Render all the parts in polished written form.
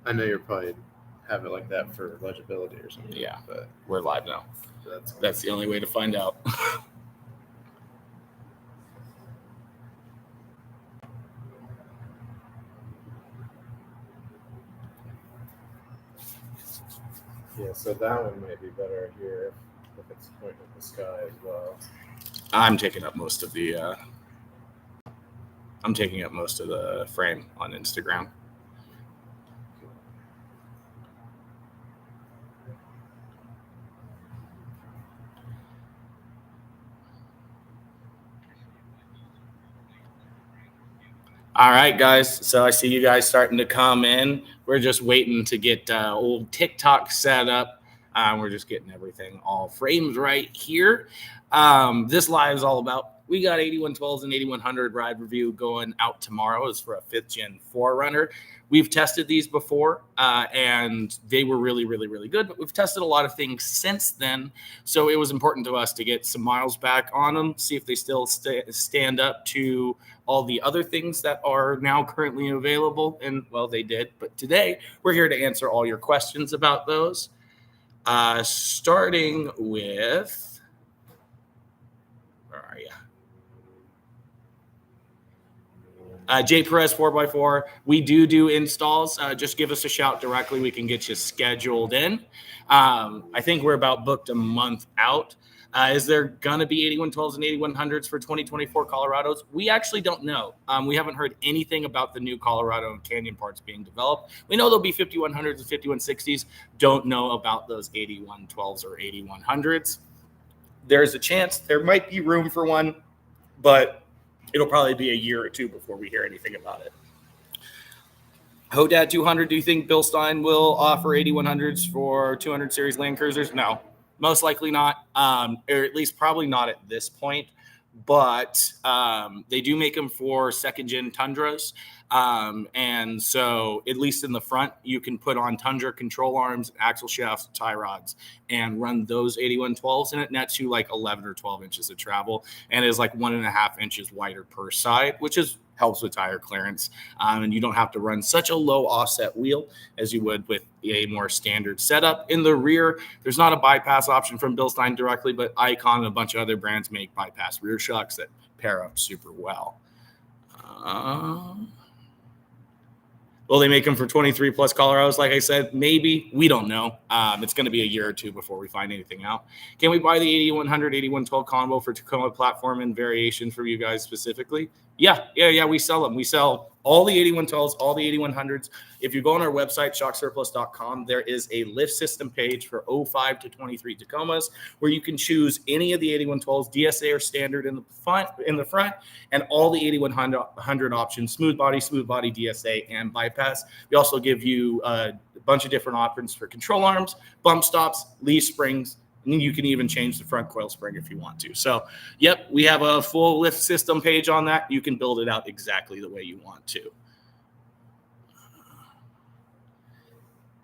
I know you'll probably have it like that for legibility or something. Yeah, but we're live now. That's the only way to find out. Yeah, so that one might be better here if it's pointing at the sky as well. I'm taking up most of the frame on Instagram. All right, guys. So I see you guys starting to come in. We're just waiting to get old TikTok set up. We're just getting everything all framed right here. This live is all about, we got 8112s and 8100 ride review going out tomorrow. It's for a 5th gen 4Runner. We've tested these before, and they were really, really, really good. But we've tested a lot of things since then. So it was important to us to get some miles back on them, see if they still stand up to all the other things that are now currently available. And, well, they did. But today, we're here to answer all your questions about those. Starting with, where are you? Jay Perez 4x4. We do installs. Just give us a shout directly. We can get you scheduled in. I think we're about booked a month out. Is there going to be 8112s and 8100s for 2024 Colorados? We actually don't know. We haven't heard anything about the new Colorado and Canyon parts being developed. We know there'll be 5100s and 5160s. Don't know about those 8112s or 8100s. There's a chance there might be room for one, but it'll probably be a year or two before we hear anything about it. Hodad 200, do you think Bilstein will offer 8100s for 200 series Land Cruisers? No, most likely not, or at least probably not at this point. But they do make them for 2nd-gen Tundras. And so at least in the front, you can put on Tundra control arms, axle shafts, tie rods, and run those 8112s, and it nets you like 11 or 12 inches of travel, and is like 1.5 inches wider per side, which helps with tire clearance. And you don't have to run such a low offset wheel as you would with a more standard setup. In the rear, there's not a bypass option from Bilstein directly, but Icon and a bunch of other brands make bypass rear shocks that pair up super well. Will they make them for 23 plus Colorados? Like I said, maybe. We don't know. It's going to be a year or two before we find anything out. Can we buy the 8100, 8112 combo for Tacoma platform and variation for you guys specifically? Yeah. We sell them. We sell all the 8112s, all the 8100s. If you go on our website, shocksurplus.com, there is a lift system page for 05 to 23 Tacomas where you can choose any of the 8112s, DSA or standard in the front, and all the 8100 options, smooth body, DSA, and bypass. We also give you a bunch of different options for control arms, bump stops, leaf springs, and you can even change the front coil spring if you want to. So, yep, we have a full lift system page on that. You can build it out exactly the way you want to.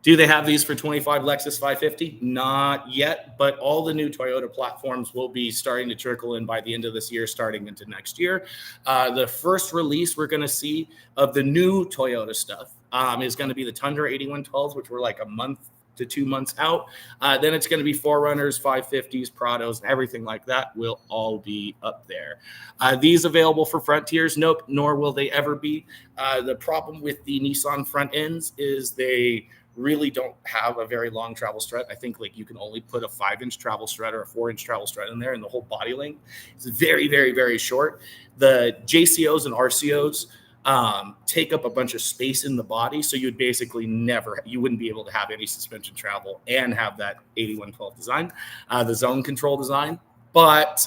Do they have these for 25 Lexus 550? Not yet, but all the new Toyota platforms will be starting to trickle in by the end of this year, starting into next year. The first release we're going to see of the new Toyota stuff is going to be the Tundra 8112s, which were like a month to 2 months out. Then it's going to be 4Runners, 550s, Prados, and everything like that will all be up there. These available for Frontiers? Nope, nor will they ever be. The problem with the Nissan front ends is they really don't have a very long travel strut. I think like you can only put a 5-inch travel strut or a 4-inch travel strut in there, and the whole body length is very, very, very short. The JCOs and RCOs take up a bunch of space in the body, so you wouldn't be able to have any suspension travel and have that 8112 design, the zone control design. But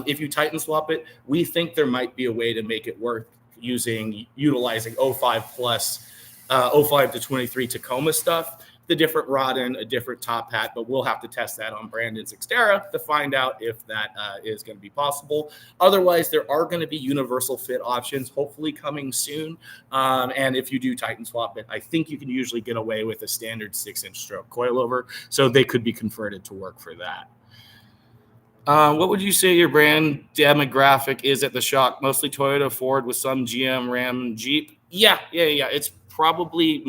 if you Titan swap it, we think there might be a way to make it work utilizing 05 plus 05 to 23 Tacoma stuff, the different rod and a different top hat, but we'll have to test that on Brandon's Xterra to find out if that is going to be possible. Otherwise, there are going to be universal fit options, hopefully coming soon. And if you do Titan swap it, I think you can usually get away with a standard 6-inch stroke coilover, so they could be converted to work for that. What would you say your brand demographic is at the shock? Mostly Toyota, Ford, with some GM, Ram, Jeep? Yeah. It's probably,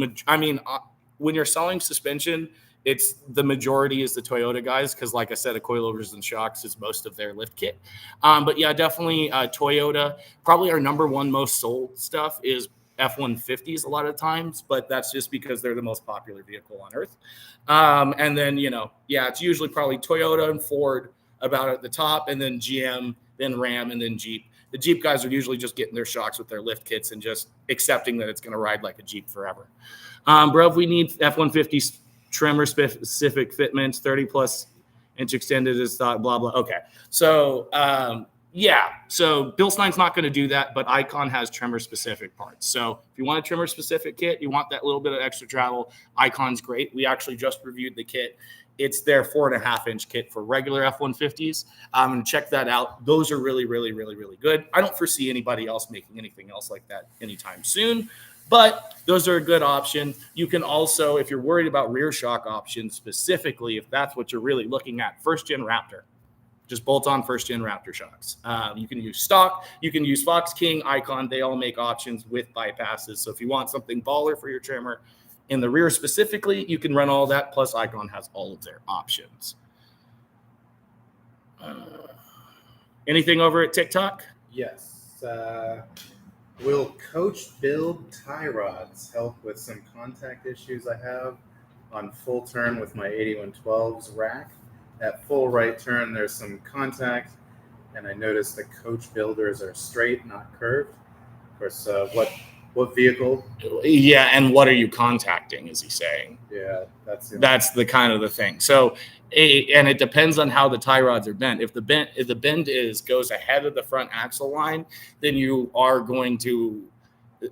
when you're selling suspension, it's the majority is the Toyota guys because, like I said, a coilovers and shocks is most of their lift kit. But yeah, definitely Toyota. Probably our number one most sold stuff is F-150s a lot of times, but that's just because they're the most popular vehicle on earth. And then, it's usually probably Toyota and Ford about at the top, and then GM, then Ram, and then Jeep. The Jeep guys are usually just getting their shocks with their lift kits and just accepting that it's going to ride like a Jeep forever. Bro, we need F-150 trimmer specific fitments, 30 plus inch extended is thought, blah, blah. Okay. So, so Bilstein's not going to do that, but Icon has trimmer specific parts. So if you want a trimmer specific kit, you want that little bit of extra travel, Icon's great. We actually just reviewed the kit. It's their 4.5 inch kit for regular F-150s. And check that out. Those are really, really, really, really good. I don't foresee anybody else making anything else like that anytime soon, but those are a good option. You can also, if you're worried about rear shock options specifically, if that's what you're really looking at, first gen Raptor. Just bolt on first gen Raptor shocks. You can use stock. You can use Fox King, Icon. They all make options with bypasses. So if you want something baller for your trimmer, in the rear specifically, you can run all that, plus Icon has all of their options. Anything over at TikTok? Yes. Will Coach build tie rods help with some contact issues I have on full turn with my 8112s rack? At full right turn, there's some contact, and I noticed the Coach builders are straight, not curved. Of course, what vehicle? Yeah, and what are you contacting, is he saying? Yeah, that's the kind of the thing. So, and it depends on how the tie rods are bent. If the bend goes ahead of the front axle line, then you are going to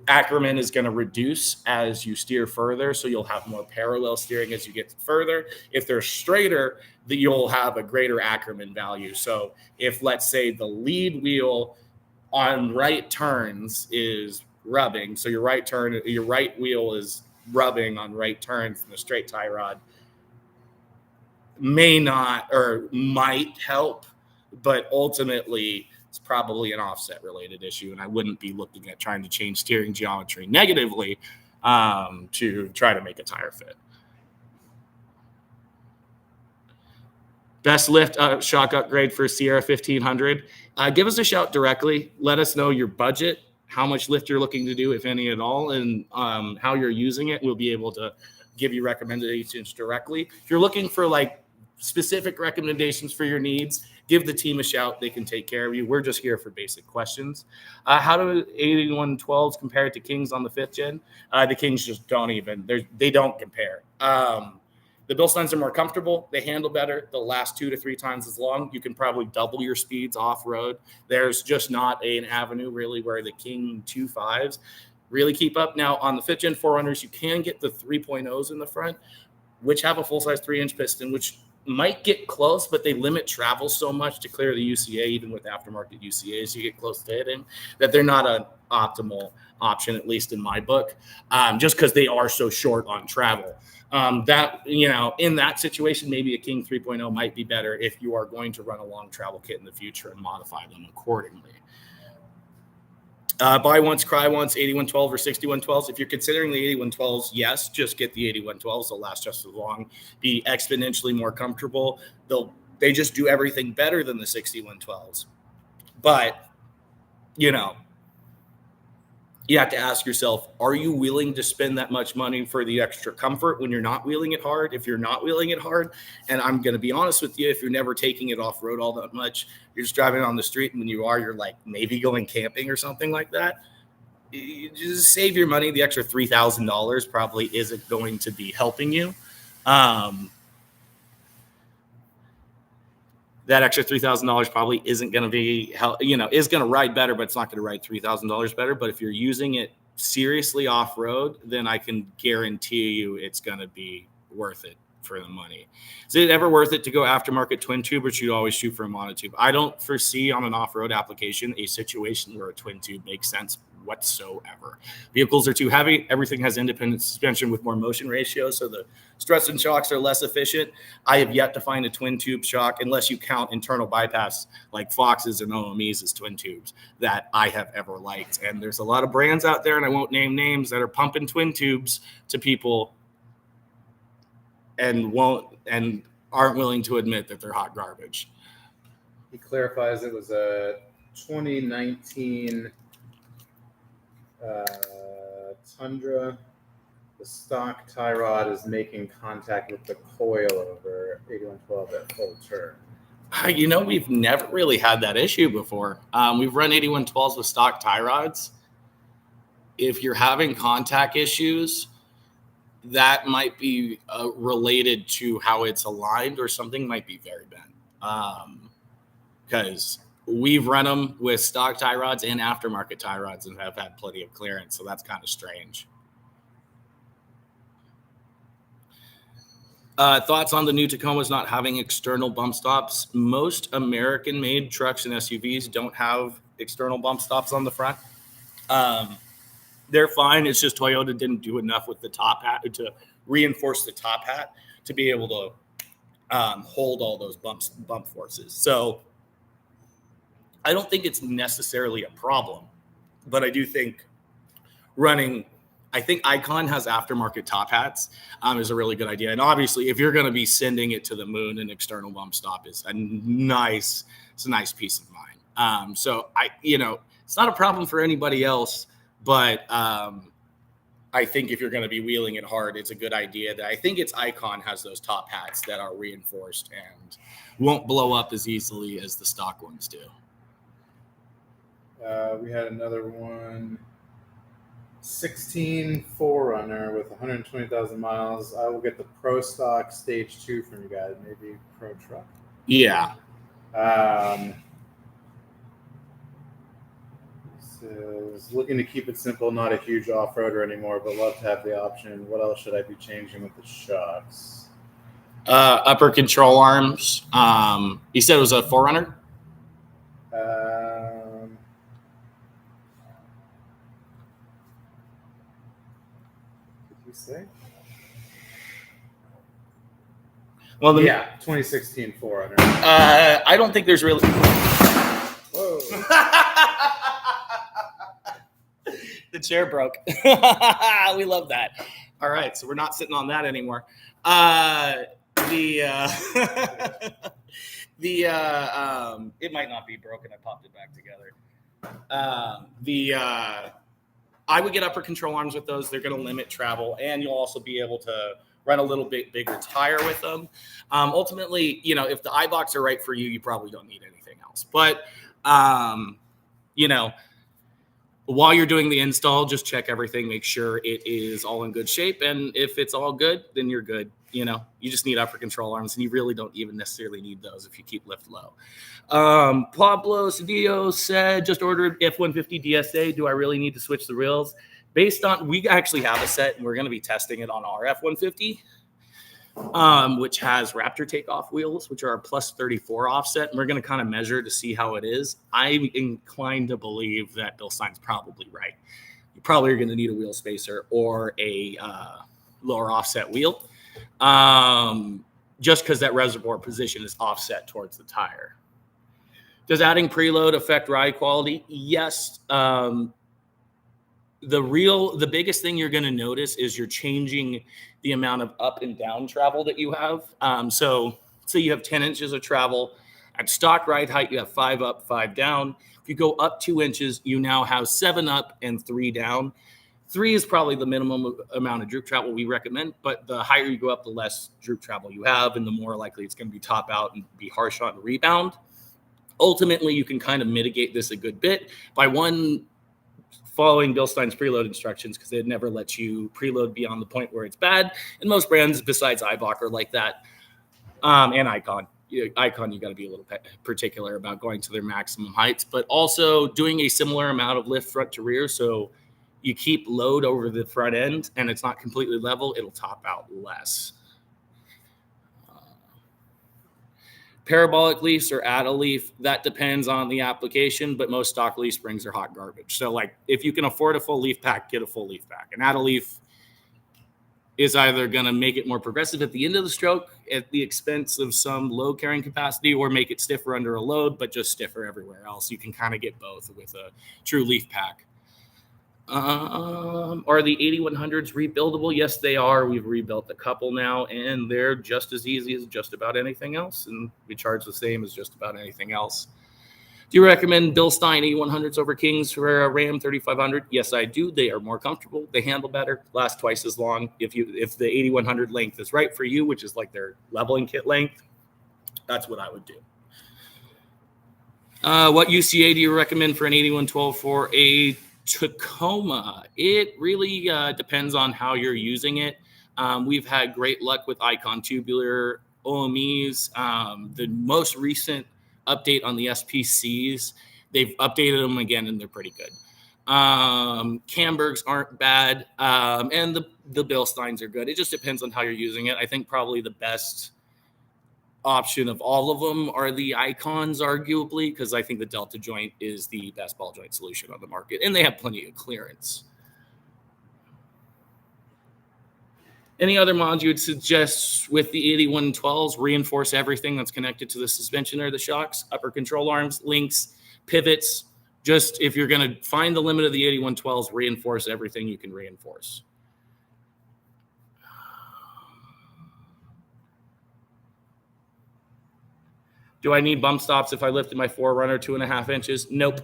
Ackerman is going to reduce as you steer further, so you'll have more parallel steering as you get further. If they're straighter, you'll have a greater Ackerman value. So if, let's say, the lead wheel on right turns is rubbing, so your right wheel is rubbing on right turns, and the straight tie rod may not or might help, but ultimately it's probably an offset related issue, and I wouldn't be looking at trying to change steering geometry negatively to try to make a tire fit. Best lift shock upgrade for Sierra 1500. Give us a shout directly. Let us know your budget, how much lift you're looking to do, if any at all, and how you're using it. We'll be able to give you recommendations directly. If you're looking for like specific recommendations for your needs, give the team a shout. They can take care of you. We're just here for basic questions. How do 8112s compare to Kings on the 5th gen? The Kings just don't even, they don't compare. The Bilsteins are more comfortable. They handle better. They'll last 2 to 3 times as long. You can probably double your speeds off-road. There's just not an avenue really where the King 2.5s really keep up. Now, on the 5th gen 4Runners, you can get the 3.0s in the front, which have a full-size 3-inch piston, which might get close, but they limit travel so much to clear the UCA, even with aftermarket UCAs, you get close to hitting, that they're not an optimal option, at least in my book, just because they are so short on travel. That, in that situation, maybe a King 3.0 might be better if you are going to run a long travel kit in the future and modify them accordingly. Buy once, cry once, 8112 or 6112s. If you're considering the 8112s, yes, just get the 8112s. They'll last just as long, be exponentially more comfortable. They just do everything better than the 6112s. But, you have to ask yourself, are you willing to spend that much money for the extra comfort when you're not wheeling it hard? If you're not wheeling it hard, and I'm going to be honest with you, if you're never taking it off road all that much, you're just driving on the street, and when you're like maybe going camping or something like that, you just save your money. The extra $3,000 probably isn't going to be helping you. That extra $3,000 probably isn't going to be, is going to ride better, but it's not going to ride $3,000 better. But if you're using it seriously off-road, then I can guarantee you it's going to be worth it for the money. Is it ever worth it to go aftermarket twin tube, or should you always shoot for a monotube? I don't foresee on an off-road application a situation where a twin tube makes sense whatsoever. Vehicles are too heavy. Everything has independent suspension with more motion ratio, so the struts and shocks are less efficient. I have yet to find a twin tube shock, unless you count internal bypass like Foxes and OMEs as twin tubes, that I have ever liked. And there's a lot of brands out there, and I won't name names, that are pumping twin tubes to people and aren't willing to admit that they're hot garbage. He clarifies it was a 2019 Tundra. The stock tie rod is making contact with the coilover 8112 at full turn. We've never really had that issue before. We've run 8112s with stock tie rods. If you're having contact issues, that might be related to how it's aligned, or something might be very bent. Because we've run them with stock tie rods and aftermarket tie rods and have had plenty of clearance, so that's kind of strange. Thoughts on the new Tacomas not having external bump stops? Most American-made trucks and SUVs don't have external bump stops on the front. They're fine. It's just Toyota didn't do enough with the top hat to reinforce the top hat to be able to hold all those bump forces. So I don't think it's necessarily a problem, but I do think I think Icon has aftermarket top hats is a really good idea. And obviously, if you're going to be sending it to the moon, an external bump stop is a nice peace of mind. So it's not a problem for anybody else, but I think if you're going to be wheeling it hard, it's a good idea. That I think it's Icon has those top hats that are reinforced and won't blow up as easily as the stock ones do. We had another one. 16 4Runner with 120,000 miles. I will get the Pro Stock Stage 2 from you guys, maybe Pro Truck. Yeah. Says, looking to keep it simple, not a huge off-roader anymore, but love to have the option. What else should I be changing with the shocks? Upper control arms. You said it was a 4Runner? Say? Well, 2016 4Runner. I don't think there's really. Whoa! The chair broke. We love that. All right, so we're not sitting on that anymore. It might not be broken. I popped it back together. I would get upper control arms with those. They're going to limit travel, and you'll also be able to run a little bit bigger tire with them. Ultimately, if the iBox are right for you, you probably don't need anything else. But, while you're doing the install, just check everything, make sure it is all in good shape. And if it's all good, then you're good. You just need upper control arms, and you really don't even necessarily need those if you keep lift low. Pablo Cedillo said, just ordered F-150 DSA. Do I really need to switch the rails? Based on, we actually have a set, and we're going to be testing it on our F-150, which has Raptor takeoff wheels, which are a plus 34 offset. And we're going to kind of measure to see how it is. I'm inclined to believe that Bilstein's probably right. You probably are going to need a wheel spacer or a lower offset wheel. Just because that reservoir position is offset towards the tire. Does adding preload affect ride quality? Yes. The biggest thing you're going to notice is you're changing the amount of up and down travel that you have. So you have 10 inches of travel. At stock ride height, you have 5 up, 5 down. If you go up 2 inches, you now have 7 up and 3 down. 3 is probably the minimum amount of droop travel we recommend, but the higher you go up, the less droop travel you have, and the more likely it's going to be top out and be harsh on rebound. Ultimately, you can kind of mitigate this a good bit by following Bilstein's preload instructions, because they'd never let you preload beyond the point where it's bad. And most brands besides iBox are like that, and Icon. Icon, you got to be a little particular about going to their maximum heights, but also doing a similar amount of lift front to rear. So you keep load over the front end and it's not completely level, it'll top out less. Parabolic leafs or add a leaf, that depends on the application, but most stock leaf springs are hot garbage. So like if you can afford a full leaf pack, get a full leaf pack. And add a leaf is either going to make it more progressive at the end of the stroke at the expense of some load carrying capacity, or make it stiffer under a load, but just stiffer everywhere else. You can kind of get both with a true leaf pack. Are the 8100s rebuildable? Yes, they are. We've rebuilt a couple now, and they're just as easy as just about anything else, and we charge the same as just about anything else. Do you recommend Bilstein 8100s over Kings for a Ram 3500? Yes, I do. They are more comfortable. They handle better, last twice as long. If the 8100 length is right for you, which is like their leveling kit length, that's what I would do. What UCA do you recommend for an 8112 for a Tacoma? It really depends on how you're using it. We've had great luck with Icon tubular OMEs. The most recent update on the SPCs, they've updated them again, and they're pretty good. Cambergs aren't bad, and the Bilsteins are good. It just depends on how you're using it. I think probably the best option of all of them are the Icons, arguably, because I think the Delta joint is the best ball joint solution on the market, and they have plenty of clearance. Any other mods you would suggest with the 8112s? Reinforce everything that's connected to the suspension or the shocks, upper control arms, links, pivots. Just if you're going to find the limit of the 8112s, reinforce everything you can reinforce. Do I need bump stops if I lifted my 4Runner 2.5 inches? Nope.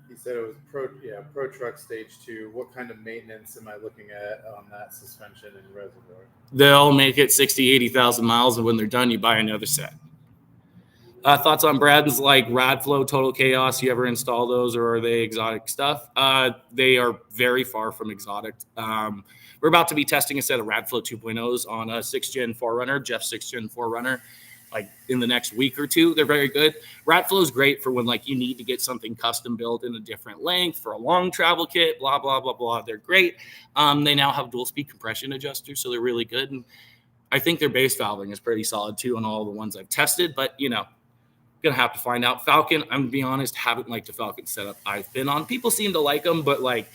He said it was Pro Truck Stage 2. What kind of maintenance am I looking at on that suspension and reservoir? They'll make it 60, 80,000 miles, and when they're done, you buy another set. Thoughts on Braden's like Radflow, Total Chaos? You ever install those, or are they exotic stuff? They are very far from exotic. We're about to be testing a set of Radflow 2.0s on a 6th Gen 4Runner, Jeff's 6th Gen 4Runner, like in the next week or two. They're very good. Radflow is great for when like you need to get something custom built in a different length for a long travel kit, blah, blah, blah, blah. They're great. They now have dual speed compression adjusters, so they're really good. And I think their base valving is pretty solid too on all the ones I've tested, but gonna have to find out. Falcon, I'm gonna be honest, haven't liked the Falcon setup I've been on. People seem to like them, but like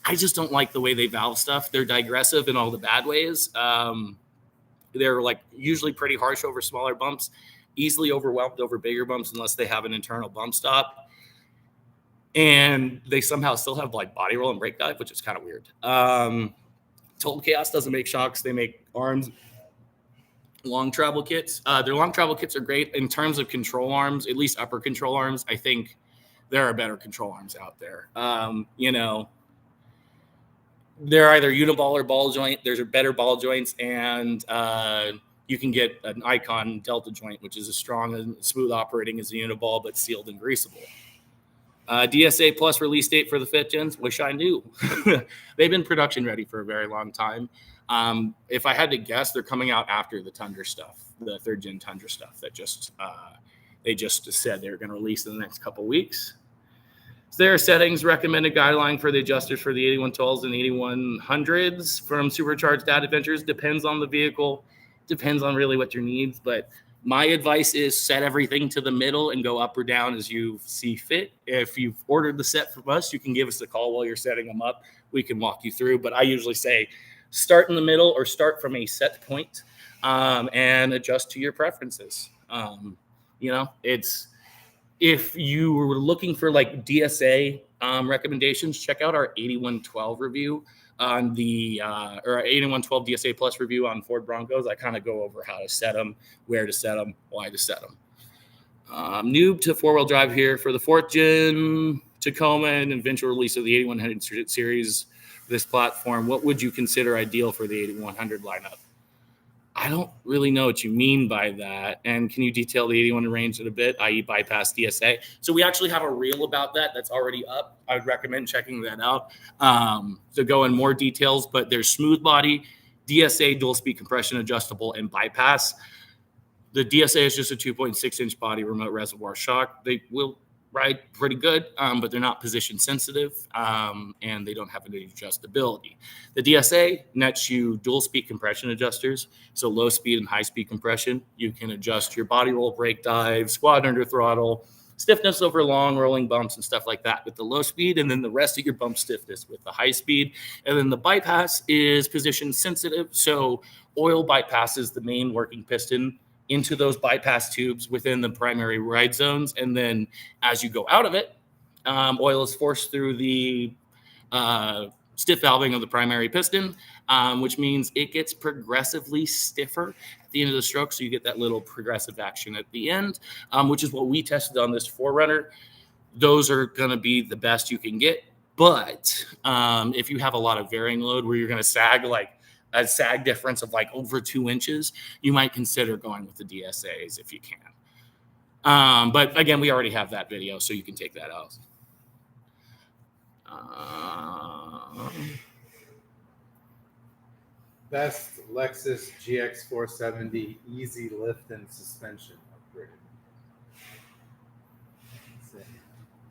I just don't like the way they valve stuff. They're digressive in all the bad ways. They're like usually pretty harsh over smaller bumps, easily overwhelmed over bigger bumps unless they have an internal bump stop. And they somehow still have like body roll and brake dive, which is kind of weird. Total Chaos doesn't make shocks. They make arms. Long travel kits. Their long travel kits are great in terms of control arms, at least upper control arms. I think there are better control arms out there. They're either uniball or ball joint. There's better ball joints, and you can get an Icon Delta joint, which is as strong and smooth operating as a uniball, but sealed and greasable. DSA plus release date for the 5th gens. Wish I knew. They've been production ready for a very long time. If I had to guess, they're coming out after the Tundra stuff, the 3rd gen Tundra stuff that they just said they were going to release in the next couple weeks. Is there a settings recommended guideline for the adjusters for the 8112s and 8100s from supercharged data adventures? Depends on the vehicle, depends on really what your needs, but my advice is set everything to the middle and go up or down as you see fit. If you've ordered the set from us, you can give us a call while you're setting them up. We can walk you through, but I usually say start in the middle or start from a set point and adjust to your preferences. It's if you were looking for like DSA recommendations, check out our 8112 review on the or 8112 DSA Plus review on Ford Broncos. I kind of go over how to set them, where to set them, why to set them. Noob to 4-wheel drive here for the 4th gen Tacoma and eventual release of the 8100 series. This platform, what would you consider ideal for the 8100 lineup? I don't really know what you mean by that. And can you detail the 81 range in a bit, i.e. bypass DSA? So we actually have a reel about that that's already up. I would recommend checking that out to go in more details. But there's smooth body, DSA, dual speed compression adjustable, and bypass. The DSA is just a 2.6-inch body remote reservoir shock. They will ride pretty good, but they're not position sensitive, and they don't have any adjustability. The DSA nets you dual speed compression adjusters, so low speed and high speed compression. You can adjust your body roll, brake dive, squat under throttle, stiffness over long rolling bumps and stuff like that with the low speed, and then the rest of your bump stiffness with the high speed. And then the bypass is position sensitive, so oil bypasses the main working piston into those bypass tubes within the primary ride zones. And then as you go out of it, Oil is forced through the stiff valving of the primary piston, which means it gets progressively stiffer at the end of the stroke. So you get that little progressive action at the end, which is what we tested on this 4Runner. Those are going to be the best you can get. But if you have a lot of varying load where you're going to sag like a sag difference of like over 2 inches, you might consider going with the DSAs if you can. But again, we already have that video, so you can take that out. Best Lexus GX 470 easy lift and suspension upgrade.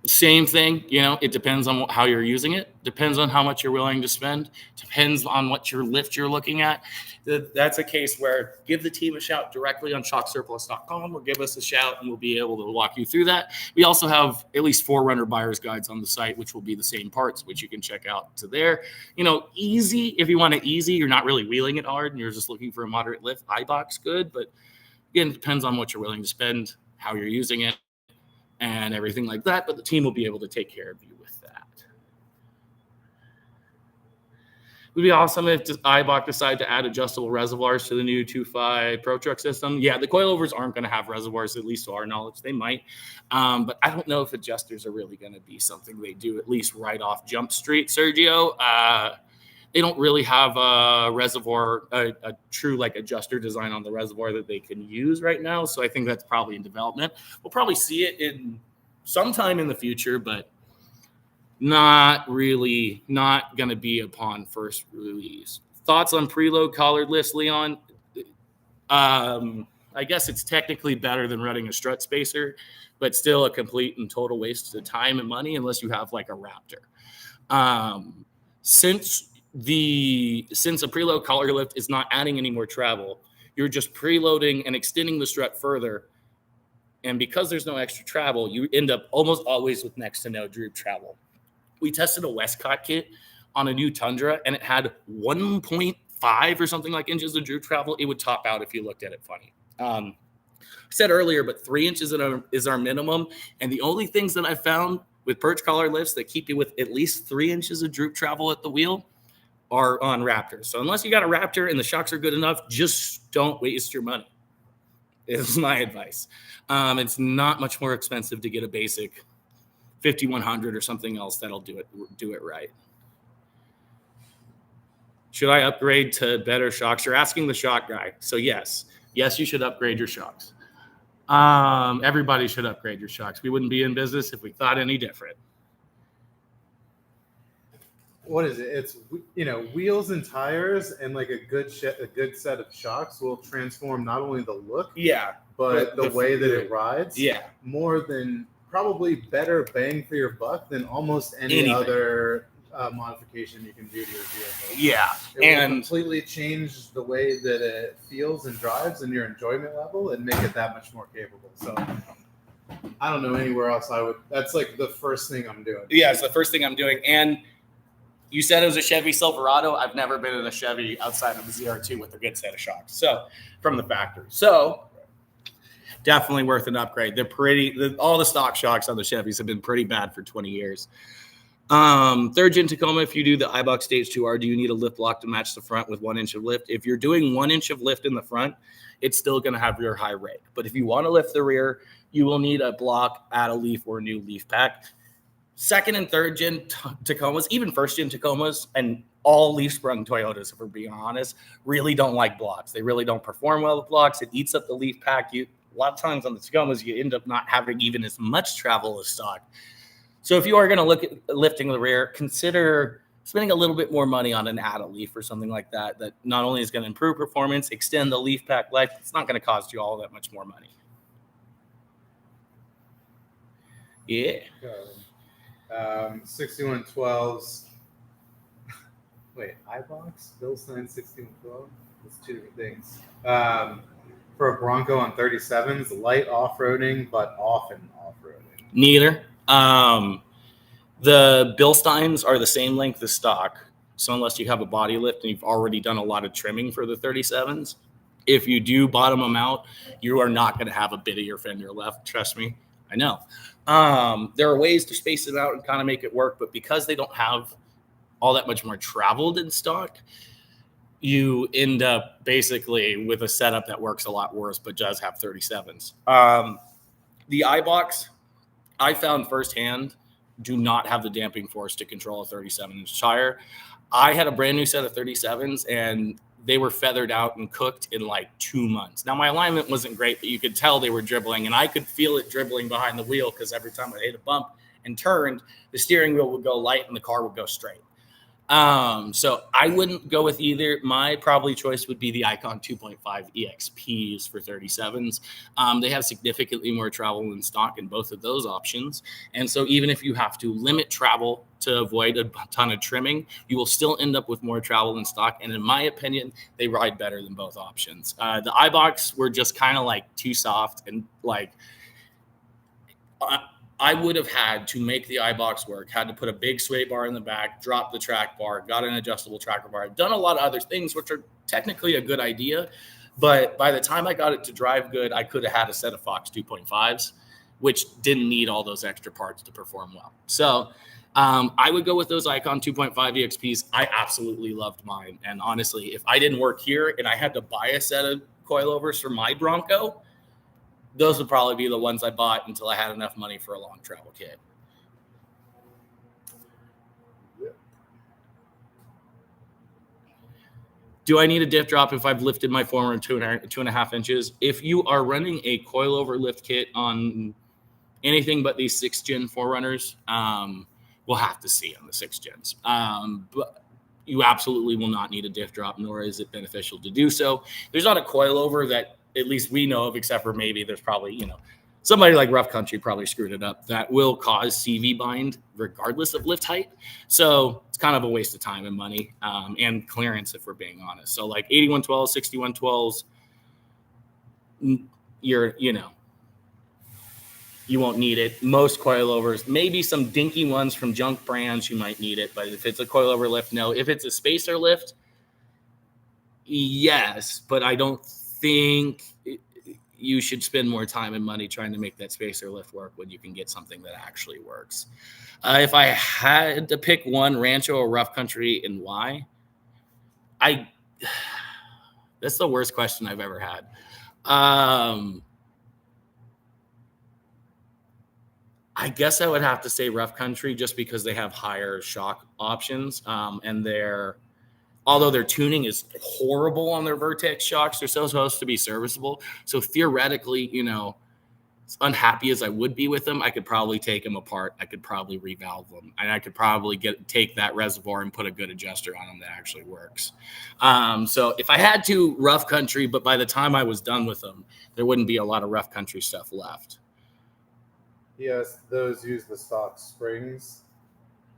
Same thing, it depends on how you're using it, depends on how much you're willing to spend, depends on what your lift you're looking at. That's a case where give the team a shout directly on shocksurplus.com or give us a shout and we'll be able to walk you through that. We also have at least 4Runner buyer's guides on the site, which will be the same parts, which you can check out to there. Easy, if you want it easy, you're not really wheeling it hard and you're just looking for a moderate lift, iBox good, but again, it depends on what you're willing to spend, how you're using it, and everything like that, but the team will be able to take care of you with that. It would be awesome if iBox decided to add adjustable reservoirs to the new 2.5 Pro Truck system. Yeah, the coilovers aren't going to have reservoirs, at least to our knowledge. They might, but I don't know if adjusters are really going to be something they do, at least right off Jump Street, Sergio. They don't really have a reservoir, a true like adjuster design on the reservoir that they can use right now. So I think that's probably in development. We'll probably see it in sometime in the future, but not going to be upon first release. Thoughts on preload collared lifts, Leon? I guess it's technically better than running a strut spacer, but still a complete and total waste of time and money unless you have like a Raptor. Since a preload collar lift is not adding any more travel, you're just preloading and extending the strut further. And because there's no extra travel, you end up almost always with next to no droop travel. We tested a Westcott kit on a new Tundra, and it had 1.5 or something like inches of droop travel. It would top out if you looked at it funny. I said earlier, but 3 inches is our minimum. And the only things that I found with perch collar lifts that keep you with at least 3 inches of droop travel at the wheel are on Raptors. So unless you got a Raptor and the shocks are good enough, just don't waste your money. Is my advice. It's not much more expensive to get a basic 5100 or something else that'll do it right. Should I upgrade to better shocks? You're asking the shock guy. So yes, you should upgrade your shocks. Everybody should upgrade your shocks. We wouldn't be in business if we thought any different. What is it? It's wheels and tires and like a good set of shocks will transform not only the look, but the way that it rides. Yeah, more than probably better bang for your buck than almost anything. Other modification you can do to your vehicle. Yeah, it will completely change the way that it feels and drives and your enjoyment level and make it that much more capable. So I don't know anywhere else I would. That's like the first thing I'm doing. Yeah, it's the first thing I'm doing. And you said it was a Chevy Silverado. I've never been in a Chevy outside of the ZR2 with a good set of shocks. So from the factory. So definitely worth an upgrade. They're all the stock shocks on the Chevys have been pretty bad for 20 years. Third gen Tacoma, if you do the iBox Stage 2R, do you need a lift block to match the front with 1 inch of lift? If you're doing 1 inch of lift in the front, it's still going to have rear high rake. But if you want to lift the rear, you will need a block, add a leaf, or a new leaf pack. Second and third gen Tacomas, even first gen Tacomas, and all leaf sprung Toyotas, if we're being honest, really don't like blocks. They really don't perform well with blocks. It eats up the leaf pack. A lot of times on the Tacomas, you end up not having even as much travel as stock. So if you are going to look at lifting the rear, consider spending a little bit more money on an add a leaf or something like that, that not only is going to improve performance, extend the leaf pack life, it's not going to cost you all that much more money. Yeah. 6112s. Wait, iBox? Bilstein 6112? That's two different things. For a Bronco on 37s, light off-roading, but often off-roading. Neither. The Bilsteins are the same length as stock. So unless you have a body lift and you've already done a lot of trimming for the 37s, if you do bottom them out, you are not going to have a bit of your fender left. Trust me. I know. There are ways to space it out and kind of make it work, but because they don't have all that much more traveled in stock, you end up basically with a setup that works a lot worse, but does have 37s. The iBox, I found firsthand, do not have the damping force to control a 37-inch tire. I had a brand new set of 37s, and they were feathered out and cooked in like 2 months. Now, my alignment wasn't great, but you could tell they were dribbling, and I could feel it dribbling behind the wheel because every time I hit a bump and turned, the steering wheel would go light and the car would go straight. So I wouldn't go with either. My probably choice would be the Icon 2.5 EXPs for 37s. They have significantly more travel in stock in both of those options. And so even if you have to limit travel to avoid a ton of trimming, you will still end up with more travel in stock. And in my opinion, they ride better than both options. The iBox were just kind of like too soft and like, I would have had to make the iBox work, had to put a big sway bar in the back, drop the track bar, got an adjustable tracker bar. I've done a lot of other things, which are technically a good idea. But by the time I got it to drive good, I could have had a set of Fox 2.5s, which didn't need all those extra parts to perform well. So I would go with those Icon 2.5 EXPs. I absolutely loved mine. And honestly, if I didn't work here and I had to buy a set of coilovers for my Bronco, those would probably be the ones I bought until I had enough money for a long travel kit. Do I need a diff drop if I've lifted my former 2.5 inches? If you are running a coilover lift kit on anything but these 6th gen Forerunners, we'll have to see on the 6th gens. But you absolutely will not need a diff drop, nor is it beneficial to do so. There's not a coilover that at least we know of, except for maybe there's probably, somebody like Rough Country probably screwed it up, that will cause CV bind regardless of lift height. So it's kind of a waste of time and money and clearance, if we're being honest. So like 8112s, 6112s, you won't need it. Most coilovers, maybe some dinky ones from junk brands, you might need it. But if it's a coilover lift, no. If it's a spacer lift, yes. But I don't think you should spend more time and money trying to make that spacer lift work when you can get something that actually works. If I had to pick one, Rancho or Rough Country, and why? That's the worst question I've ever had. I guess I would have to say Rough Country just because they have higher shock options, and although their tuning is horrible on their Vertex shocks, they're still supposed to be serviceable. So theoretically, as unhappy as I would be with them, I could probably take them apart. I could probably revalve them, and I could probably take that reservoir and put a good adjuster on them that actually works. So if I had to, Rough Country, but by the time I was done with them, there wouldn't be a lot of Rough Country stuff left. Yes, those use the stock springs.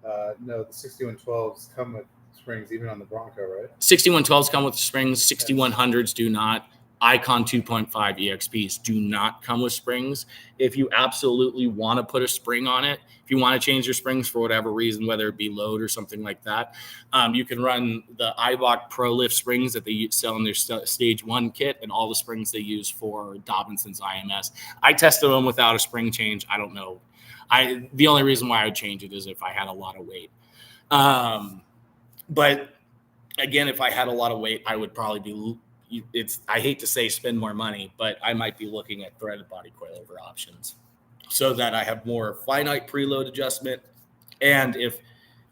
No, the 6112s come with springs even on the Bronco, right? 6112s come with springs. 6100s do not. Icon 2.5 EXPs do not come with springs. If you absolutely want to put a spring on it, if you want to change your springs for whatever reason, whether it be load or something like that, you can run the iBox Pro Lift springs that they sell in their Stage 1 kit and all the springs they use for Dobinson's IMS. I tested them without a spring change. I don't know. The only reason why I would change it is if I had a lot of weight. But again, if I had a lot of weight, I would probably be I hate to say spend more money, but I might be looking at threaded body coilover options so that I have more finite preload adjustment. And if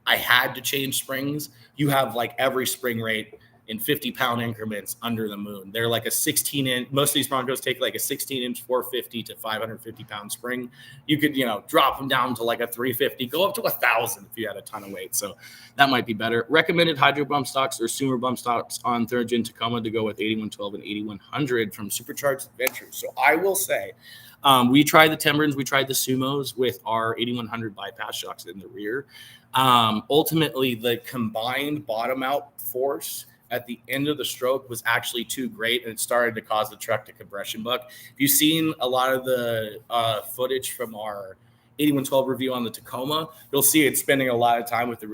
I had to change springs, you have like every spring rate in 50-pound increments under the moon. They're like a 16-inch. Most of these Broncos take like a 16-inch 450 to 550-pound spring. You could, drop them down to like a 350, go up to 1,000 if you had a ton of weight. So that might be better. Recommended hydro bump stocks or Sumer bump stocks on 3rd Gen Tacoma to go with 8112 and 8100 from Supercharged Adventures. So I will say, we tried the Timberns, we tried the Sumos with our 8100 bypass shocks in the rear. Ultimately, the combined bottom out force at the end of the stroke was actually too great, and it started to cause the truck to compression buck. If you've seen a lot of the footage from our 8112 review on the Tacoma, you'll see it spending a lot of time with the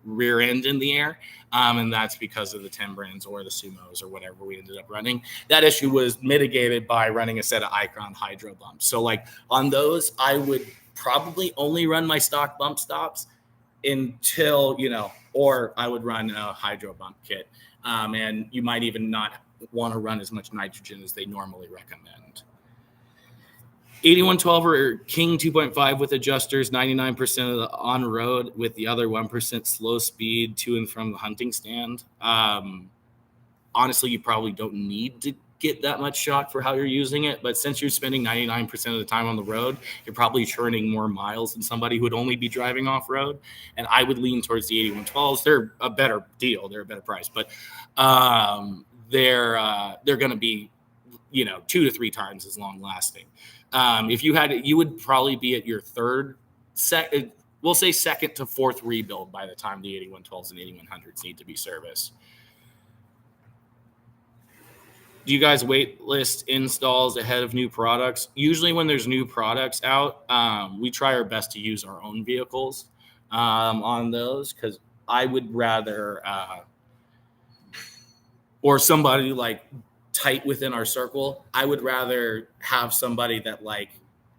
rear end in the air. And that's because of the Timbrins or the Sumos or whatever we ended up running. That issue was mitigated by running a set of Icon hydro bumps. So like on those, I would probably only run my stock bump stops until, or I would run a hydro bump kit. And you might even not want to run as much nitrogen as they normally recommend. 8112 or King 2.5 with adjusters, 99% of the on road with the other 1% slow speed to and from the hunting stand. Honestly, you probably don't need to get that much shock for how you're using it, but since you're spending 99% of the time on the road, you're probably churning more miles than somebody who would only be driving off road. And I would lean towards the 8112s. They're a better deal, they're a better price, but they're going to be 2 to 3 times as long lasting. If you had it, you would probably be at your second to fourth rebuild by the time the 8112s and 8100s need to be serviced. Do you guys wait list installs ahead of new products? Usually when there's new products out, we try our best to use our own vehicles on those, because I would rather, or somebody like tight within our circle, I would rather have somebody that like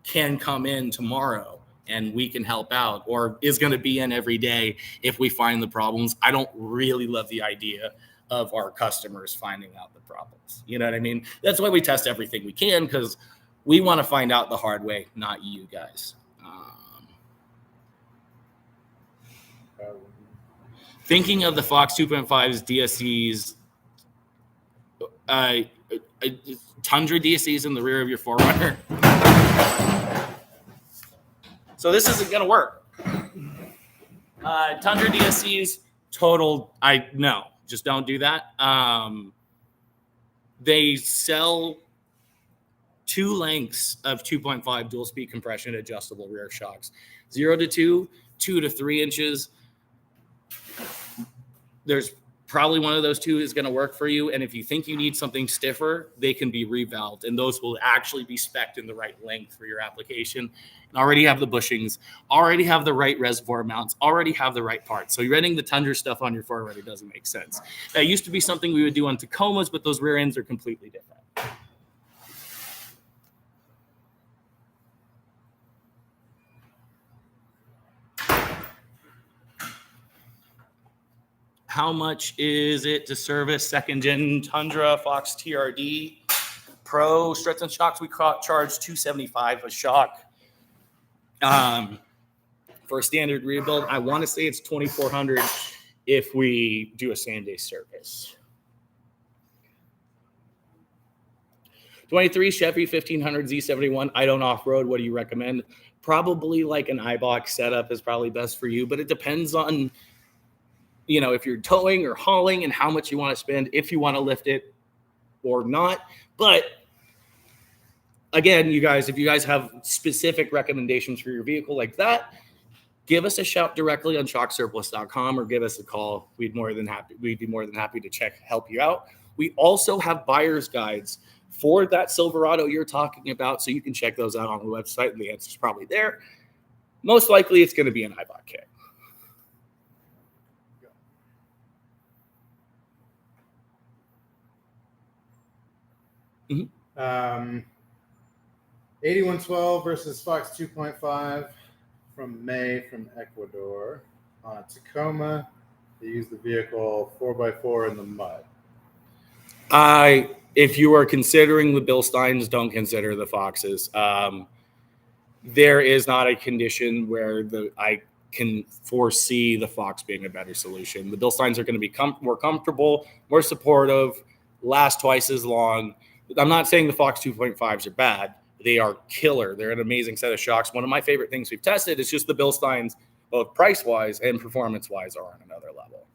can come in tomorrow and we can help out, or is going to be in every day if we find the problems. I don't really love the idea of our customers finding out the problems. You know what I mean? That's why we test everything we can, because we want to find out the hard way, not you guys. Thinking of the Fox 2.5's DSCs, Tundra DSCs in the rear of your 4Runner. So this isn't going to work. Tundra DSCs, total, no, just don't do that. They sell 2 lengths of 2.5 dual speed compression adjustable rear shocks, 0 to 2, 2 to 3 inches. There's probably one of those 2 is going to work for you. And if you think you need something stiffer, they can be revalved, and those will actually be spec'd in the right length for your application. And already have the bushings, already have the right reservoir mounts, already have the right parts. So you're running the Tundra stuff on your 4Runner doesn't make sense. That used to be something we would do on Tacomas, but those rear ends are completely different. How much is it to service second gen Tundra Fox TRD Pro struts and shocks? We charge $275 a shock. For a standard rebuild, I want to say it's $2,400 if we do a same-day service. 23 Chevy 1500 Z71. I don't off-road. What do you recommend? Probably like an iBox setup is probably best for you, but it depends on, if you're towing or hauling and how much you want to spend, if you want to lift it or not. But again, you guys, if you guys have specific recommendations for your vehicle like that, give us a shout directly on shocksurplus.com or give us a call. We'd be more than happy to help you out. We also have buyer's guides for that Silverado you're talking about, so you can check those out on the website, and the answer's probably there. Most likely it's going to be an iBot kit. Mm-hmm. 8112 versus Fox 2.5 from May from Ecuador. On Tacoma, they use the vehicle 4x4 in the mud. If you are considering the Bilsteins, don't consider the Foxes. There is not a condition where I can foresee the Fox being a better solution. The Bilsteins are going to be more comfortable, more supportive, last twice as long. I'm not saying the Fox 2.5s are bad. They are killer. They're an amazing set of shocks. One of my favorite things we've tested is just the Bilsteins, both price-wise and performance-wise, are on another level.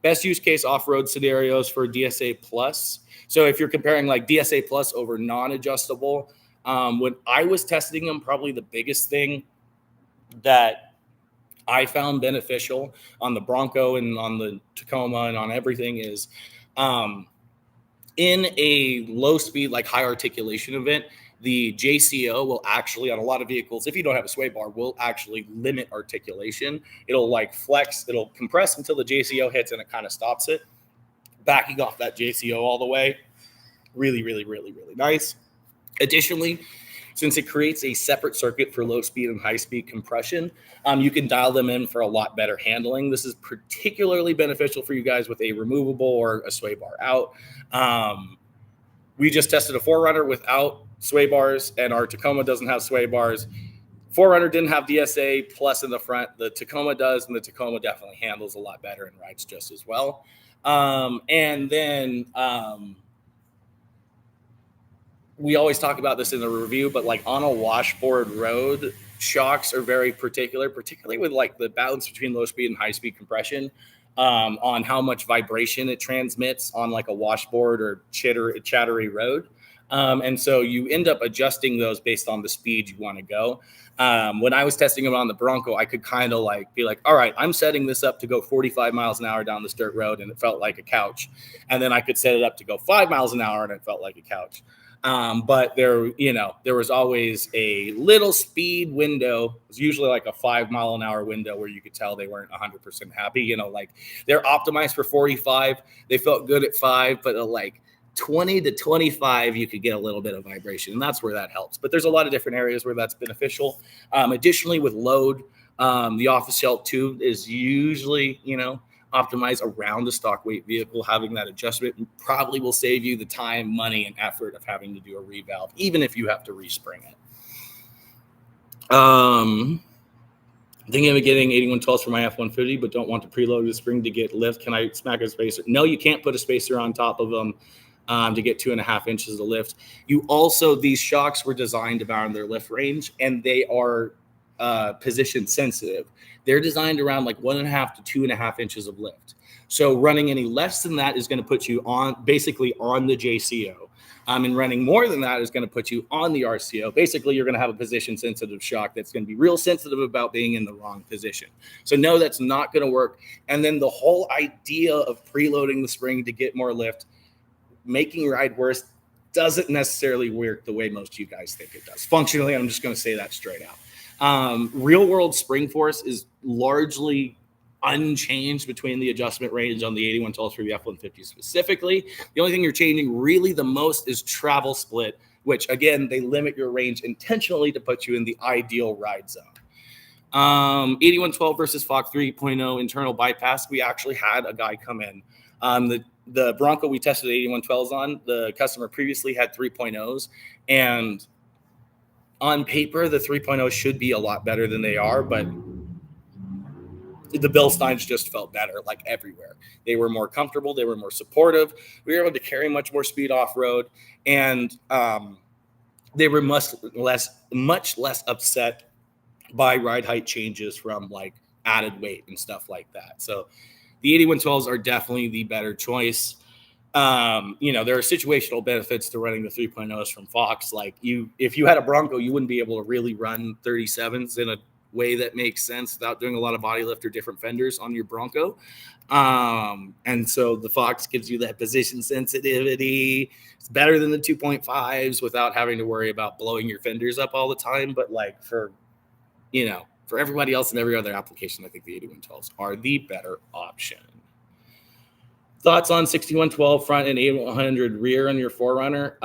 Best use case off-road scenarios for DSA Plus. So if you're comparing like DSA Plus over non-adjustable, when I was testing them, probably the biggest thing that I found beneficial on the Bronco and on the Tacoma and on everything is in a low speed, like high articulation event, The JCO will actually, on a lot of vehicles, if you don't have a sway bar, will actually limit articulation. It'll like flex, it'll compress until the JCO hits and it kind of stops it. Backing off that JCO all the way, really, really, really, really nice. Additionally, since it creates a separate circuit for low speed and high speed compression, you can dial them in for a lot better handling. This is particularly beneficial for you guys with a removable or a sway bar out. We just tested a 4Runner without sway bars, and our Tacoma doesn't have sway bars. 4Runner didn't have DSA plus in the front. The Tacoma does, and the Tacoma definitely handles a lot better and rides just as well. And then we always talk about this in the review, but like on a washboard road, shocks are very particularly with like the balance between low speed and high speed compression, on how much vibration it transmits on like a washboard or chattery road. And so you end up adjusting those based on the speed you want to go. When I was testing them on the Bronco, I could kind of like be like, all right, I'm setting this up to go 45 miles an hour down this dirt road, and it felt like a couch. And then I could set it up to go 5 miles an hour, and it felt like a couch. But there was always a little speed window. It was usually like a 5 mile an hour window where you could tell they weren't 100% happy. Like they're optimized for 45. They felt good at 5, but like 20 to 25, you could get a little bit of vibration, and that's where that helps. But there's a lot of different areas where that's beneficial. Additionally, with load, the off-the-shelf tube is usually, optimized around the stock weight vehicle. Having that adjustment probably will save you the time, money, and effort of having to do a revalve, even if you have to respring it. Thinking of getting 8112s for my F-150, but don't want to preload the spring to get lift. Can I smack a spacer? No, you can't put a spacer on top of them to get 2.5 inches of lift. These shocks were designed around their lift range, and they are position sensitive. They're designed around like 1.5 to 2.5 inches of lift. So running any less than that is going to put you basically on the JCO. And running more than that is going to put you on the RCO. Basically, you're going to have a position sensitive shock that's going to be real sensitive about being in the wrong position. So no, that's not going to work. And then the whole idea of preloading the spring to get more lift, making ride worse, doesn't necessarily work the way most of you guys think it does. Functionally, I'm just going to say that straight out. Real world spring force is largely unchanged between the adjustment range on the 8112s for the F-150 specifically. The only thing you're changing really the most is travel split, which again, they limit your range intentionally to put you in the ideal ride zone. 8112 versus Fox 3.0 internal bypass. We actually had a guy come in. The Bronco we tested 8112s on, the customer previously had 3.0s, and on paper, the 3.0 should be a lot better than they are, but the Bilsteins just felt better, like everywhere. They were more comfortable. They were more supportive. We were able to carry much more speed off-road, and they were much less upset by ride height changes from like added weight and stuff like that. So the 8112s are definitely the better choice. There are situational benefits to running the 3.0s from Fox. Like if you had a Bronco, you wouldn't be able to really run 37s in a way that makes sense without doing a lot of body lift or different fenders on your Bronco. And so the Fox gives you that position sensitivity. It's better than the 2.5s without having to worry about blowing your fenders up all the time. But like for everybody else in every other application, I think the 8112s are the better option. Thoughts on 6112 front and 8100 rear on your 4Runner?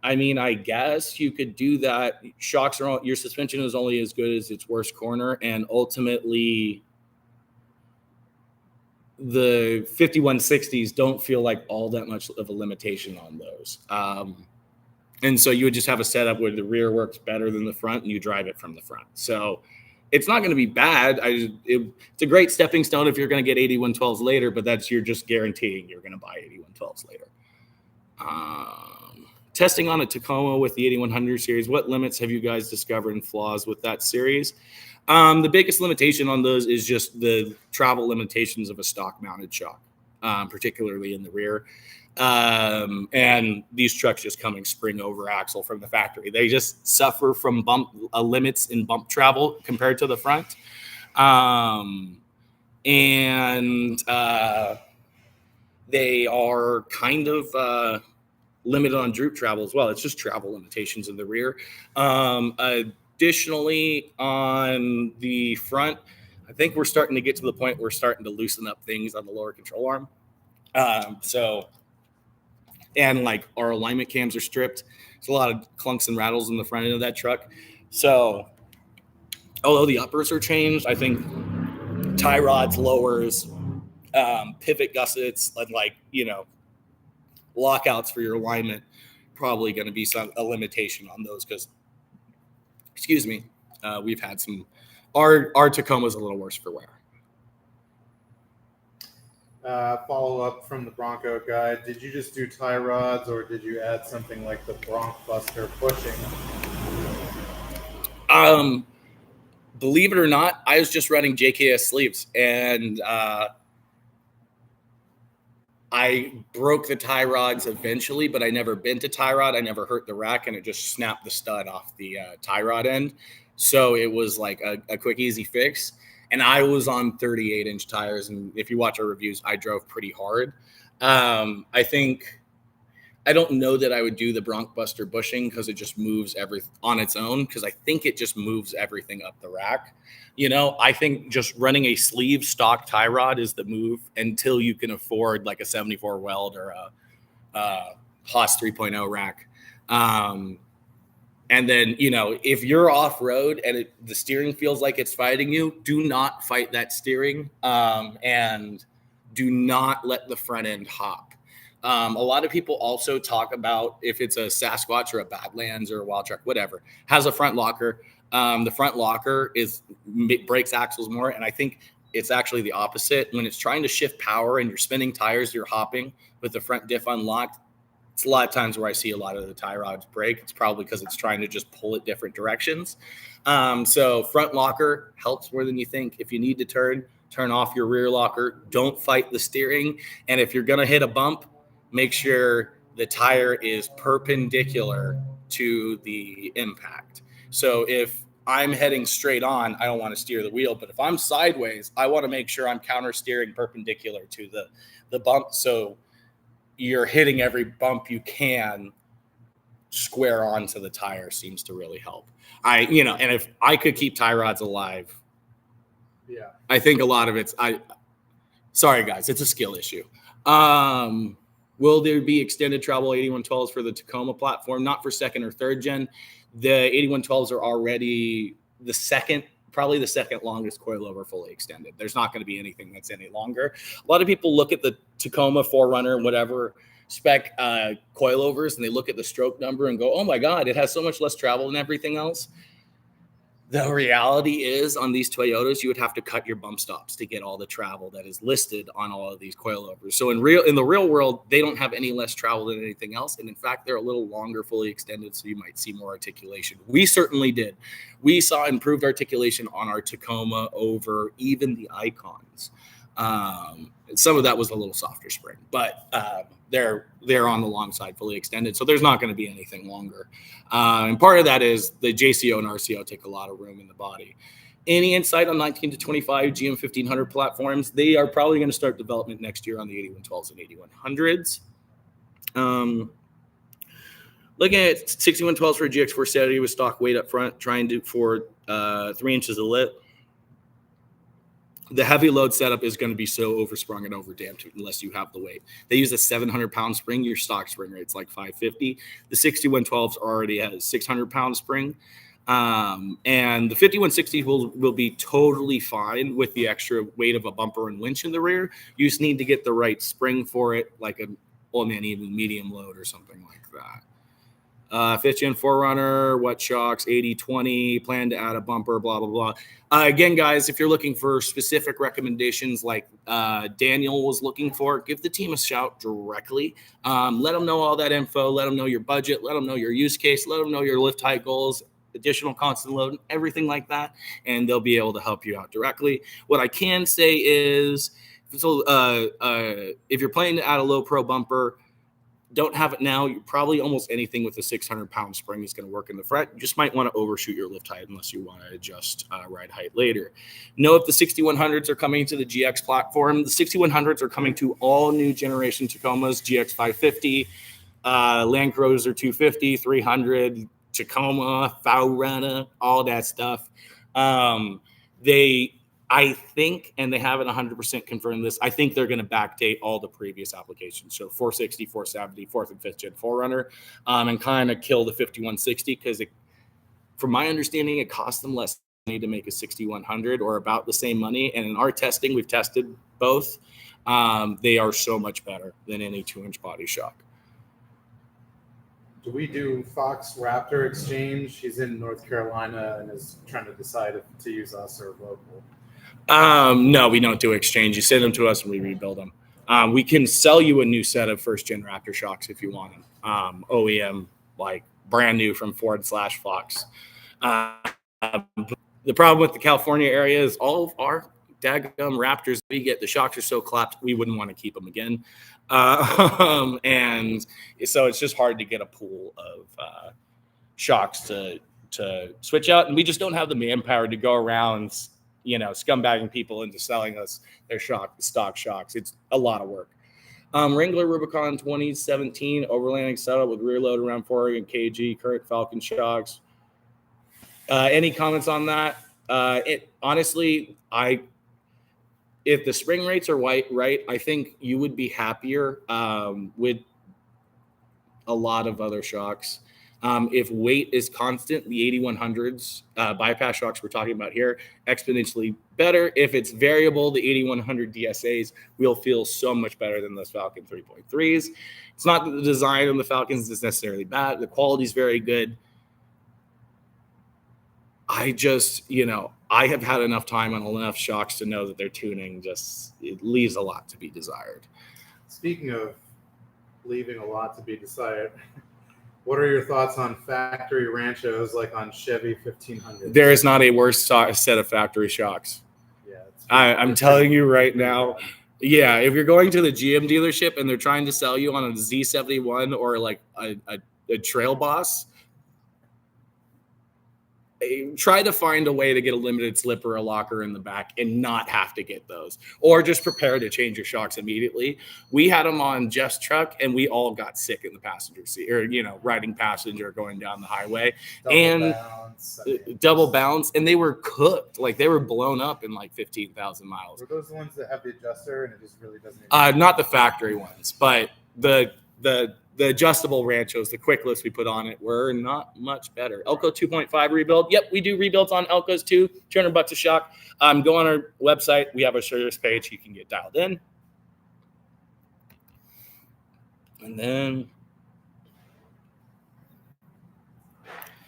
I guess you could do that. Your suspension is only as good as its worst corner, and ultimately the 5160s don't feel like all that much of a limitation on those. And so you would just have a setup where the rear works better than the front and you drive it from the front. So it's not going to be bad. It's a great stepping stone if you're going to get 8112s later, but you're just guaranteeing you're going to buy 8112s later. Testing on a Tacoma with the 8100 series, what limits have you guys discovered and flaws with that series? The biggest limitation on those is just the travel limitations of a stock mounted shock, particularly in the rear. And these trucks just coming spring over axle from the factory. They just suffer from limits in bump travel compared to the front. They are kind of limited on droop travel as well. It's just travel limitations in the rear. Additionally, on the front, I think we're starting to get to the point where we're starting to loosen up things on the lower control arm. And like our alignment cams are stripped. There's a lot of clunks and rattles in the front end of that truck. So although the uppers are changed, I think tie rods, lowers, pivot gussets, and lockouts for your alignment, probably going to be a limitation on those because, we've had our Tacoma's a little worse for wear. Follow up from the Bronco guy. Did you just do tie rods, or did you add something like the Bronc Buster bushing? Believe it or not, I was just running JKS sleeves, and I broke the tie rods eventually, but I never bent a tie rod. I never hurt the rack, and it just snapped the stud off the tie rod end. So it was like a quick, easy fix. And I was on 38-inch tires. And if you watch our reviews, I drove pretty hard. I don't know that I would do the Bronc Buster bushing because it just moves everything on its own, because I think it just moves everything up the rack. I think just running a sleeve stock tie rod is the move until you can afford like a 74 weld or a Haas 3.0 rack. And then, if you're off-road and the steering feels like it's fighting you, do not fight that steering, and do not let the front end hop. A lot of people also talk about if it's a Sasquatch or a Badlands or a Wild Truck, whatever, has a front locker. The front locker breaks axles more, and I think it's actually the opposite. When it's trying to shift power and you're spinning tires, you're hopping with the front diff unlocked. It's a lot of times where I see a lot of the tie rods break. It's probably because it's trying to just pull it different directions. So front locker helps more than you think. If you need to turn off your rear locker. Don't fight the steering. And if you're going to hit a bump, make sure the tire is perpendicular to the impact. So if I'm heading straight on, I don't want to steer the wheel. But if I'm sideways, I want to make sure I'm counter steering perpendicular to the bump. So you're hitting every bump you can square onto the tire seems to really help. And if I could keep tie rods alive, yeah, I think a lot of sorry guys, it's a skill issue. Will there be extended travel 8112s for the Tacoma platform? Not for second or third gen. The 8112s are already probably the second longest coilover fully extended. There's not going to be anything that's any longer. A lot of people look at the Tacoma 4Runner, whatever spec coilovers, and they look at the stroke number and go, oh my God, it has so much less travel than everything else. The reality is on these Toyotas, you would have to cut your bump stops to get all the travel that is listed on all of these coilovers. So in the real world, they don't have any less travel than anything else. And in fact, they're a little longer fully extended. So you might see more articulation. We certainly did. We saw improved articulation on our Tacoma over even the Icons. Some of that was a little softer spring, but they're on the long side fully extended. So there's not going to be anything longer. And part of that is the JCO and RCO take a lot of room in the body. Any insight on 19 to 25 GM 1500 platforms? They are probably going to start development next year on the 8112s and 8100s. Looking at 6112s for a GX4 Saturday with stock weight up front, trying to for 3 inches of lip. The heavy load setup is going to be so oversprung and overdamped unless you have the weight. They use a 700-pound spring. Your stock spring rate's like 550. The 6112s already has 600-pound spring. And the 5160 will be totally fine with the extra weight of a bumper and winch in the rear. You just need to get the right spring for it, like an old man even medium load or something like that. 5th gen 4Runner, wet shocks, 80/20, plan to add a bumper, blah, blah, blah. Again, guys, if you're looking for specific recommendations like Daniel was looking for, give the team a shout directly. Let them know all that info. Let them know your budget. Let them know your use case. Let them know your lift height goals, additional constant load, everything like that, and they'll be able to help you out directly. What I can say is, if you're planning to add a low pro bumper, don't have it now. You probably almost anything with a 600-pound spring is going to work in the front. You just might want to overshoot your lift height unless you want to adjust ride height later. Know if the 6100s are coming to the GX platform. The 6100s are coming to all new generation Tacomas, GX 550, Land Cruiser 250, 300, Tacoma, Runner, all that stuff. I think, and they haven't 100% confirmed this, I think they're going to backdate all the previous applications. So 460, 470, 4th and 5th gen 4Runner, and kind of kill the 5160 because, from my understanding, it costs them less money to make a 6100 or about the same money. And in our testing, we've tested both. They are so much better than any 2-inch body shock. Do we do Fox Raptor exchange? He's in North Carolina and is trying to decide if to use us or local. No, we don't do exchange. You send them to us and we rebuild them. We can sell you a new set of 1st-gen Raptor shocks if you want them. OEM, like brand new from Ford/Fox. The problem with the California area is all of our daggum Raptors we get, the shocks are so clapped, we wouldn't want to keep them again. And so it's just hard to get a pool of shocks to switch out. And we just don't have the manpower to go around, scumbagging people into selling us their stock shocks. It's a lot of work. Wrangler Rubicon 2017 overlanding setup with rear load around 4 kg, current Falcon shocks. Any comments on that? Honestly, if the spring rates are right, I think you would be happier with a lot of other shocks. If weight is constant, the 8100s bypass shocks we're talking about here, exponentially better. If it's variable, the 8100 DSAs will feel so much better than those Falcon 3.3s. It's not that the design of the Falcons is necessarily bad. The quality is very good. I just, I have had enough time on enough shocks to know that their tuning it leaves a lot to be desired. Speaking of leaving a lot to be desired, what are your thoughts on factory ranchos like on Chevy 1500? There is not a worse set of factory shocks. Yeah, I'm telling you right now. Yeah, if you're going to the GM dealership and they're trying to sell you on a Z71 or like a Trail Boss, try to find a way to get a limited slip or a locker in the back and not have to get those, or just prepare to change your shocks immediately. We had them on Jeff's truck and we all got sick in the passenger seat, or riding passenger going down the highway. Double bounce, and they were cooked, like they were blown up in like 15,000 miles. Were those the ones that have the adjuster and it just really doesn't not the factory ones, but the adjustable ranchos, the quick lifts we put on it, were not much better. Elko 2.5 rebuild. Yep, we do rebuilds on Elkos too. $200 a shock. Go on our website. We have a service page. You can get dialed in. And then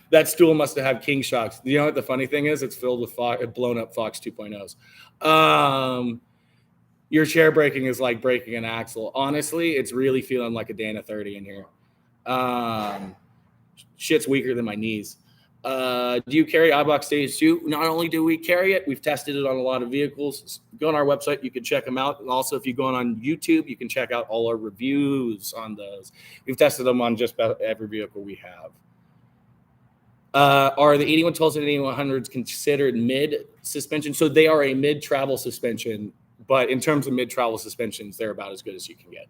that stool must have had King shocks. You know what the funny thing is? It's filled with blown up Fox 2.0s. Your chair breaking is like breaking an axle. Honestly, it's really feeling like a Dana 30 in here. Shit's weaker than my knees. Do you carry iBox Stage 2? Not only do we carry it, we've tested it on a lot of vehicles. Go on our website. You can check them out. And also, if you go on YouTube, you can check out all our reviews on those. We've tested them on just about every vehicle we have. Are the 8112s and 8100s considered mid-suspension? So they are a mid-travel suspension. But in terms of mid-travel suspensions, they're about as good as you can get.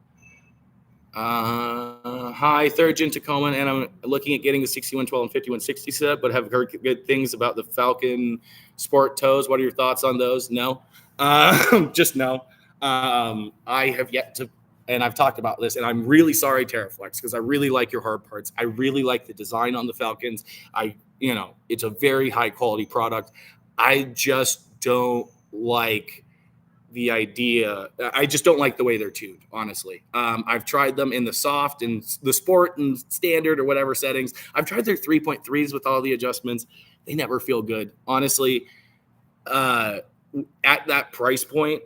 Hi, 3rd-gen Tacoma, and I'm looking at getting the 6112 and 5160 set, but have heard good things about the Falcon Sport toes. What are your thoughts on those? No. Just no. I have yet to, and I've talked about this, and I'm really sorry, Terraflex, because I really like your hard parts. I really like the design on the Falcons. It's a very high-quality product. I just don't like the idea. I just don't like the way they're tuned, honestly. I've tried them in the soft and the sport and standard or whatever settings. I've tried their 3.3s with all the adjustments. They never feel good. Honestly, at that price point,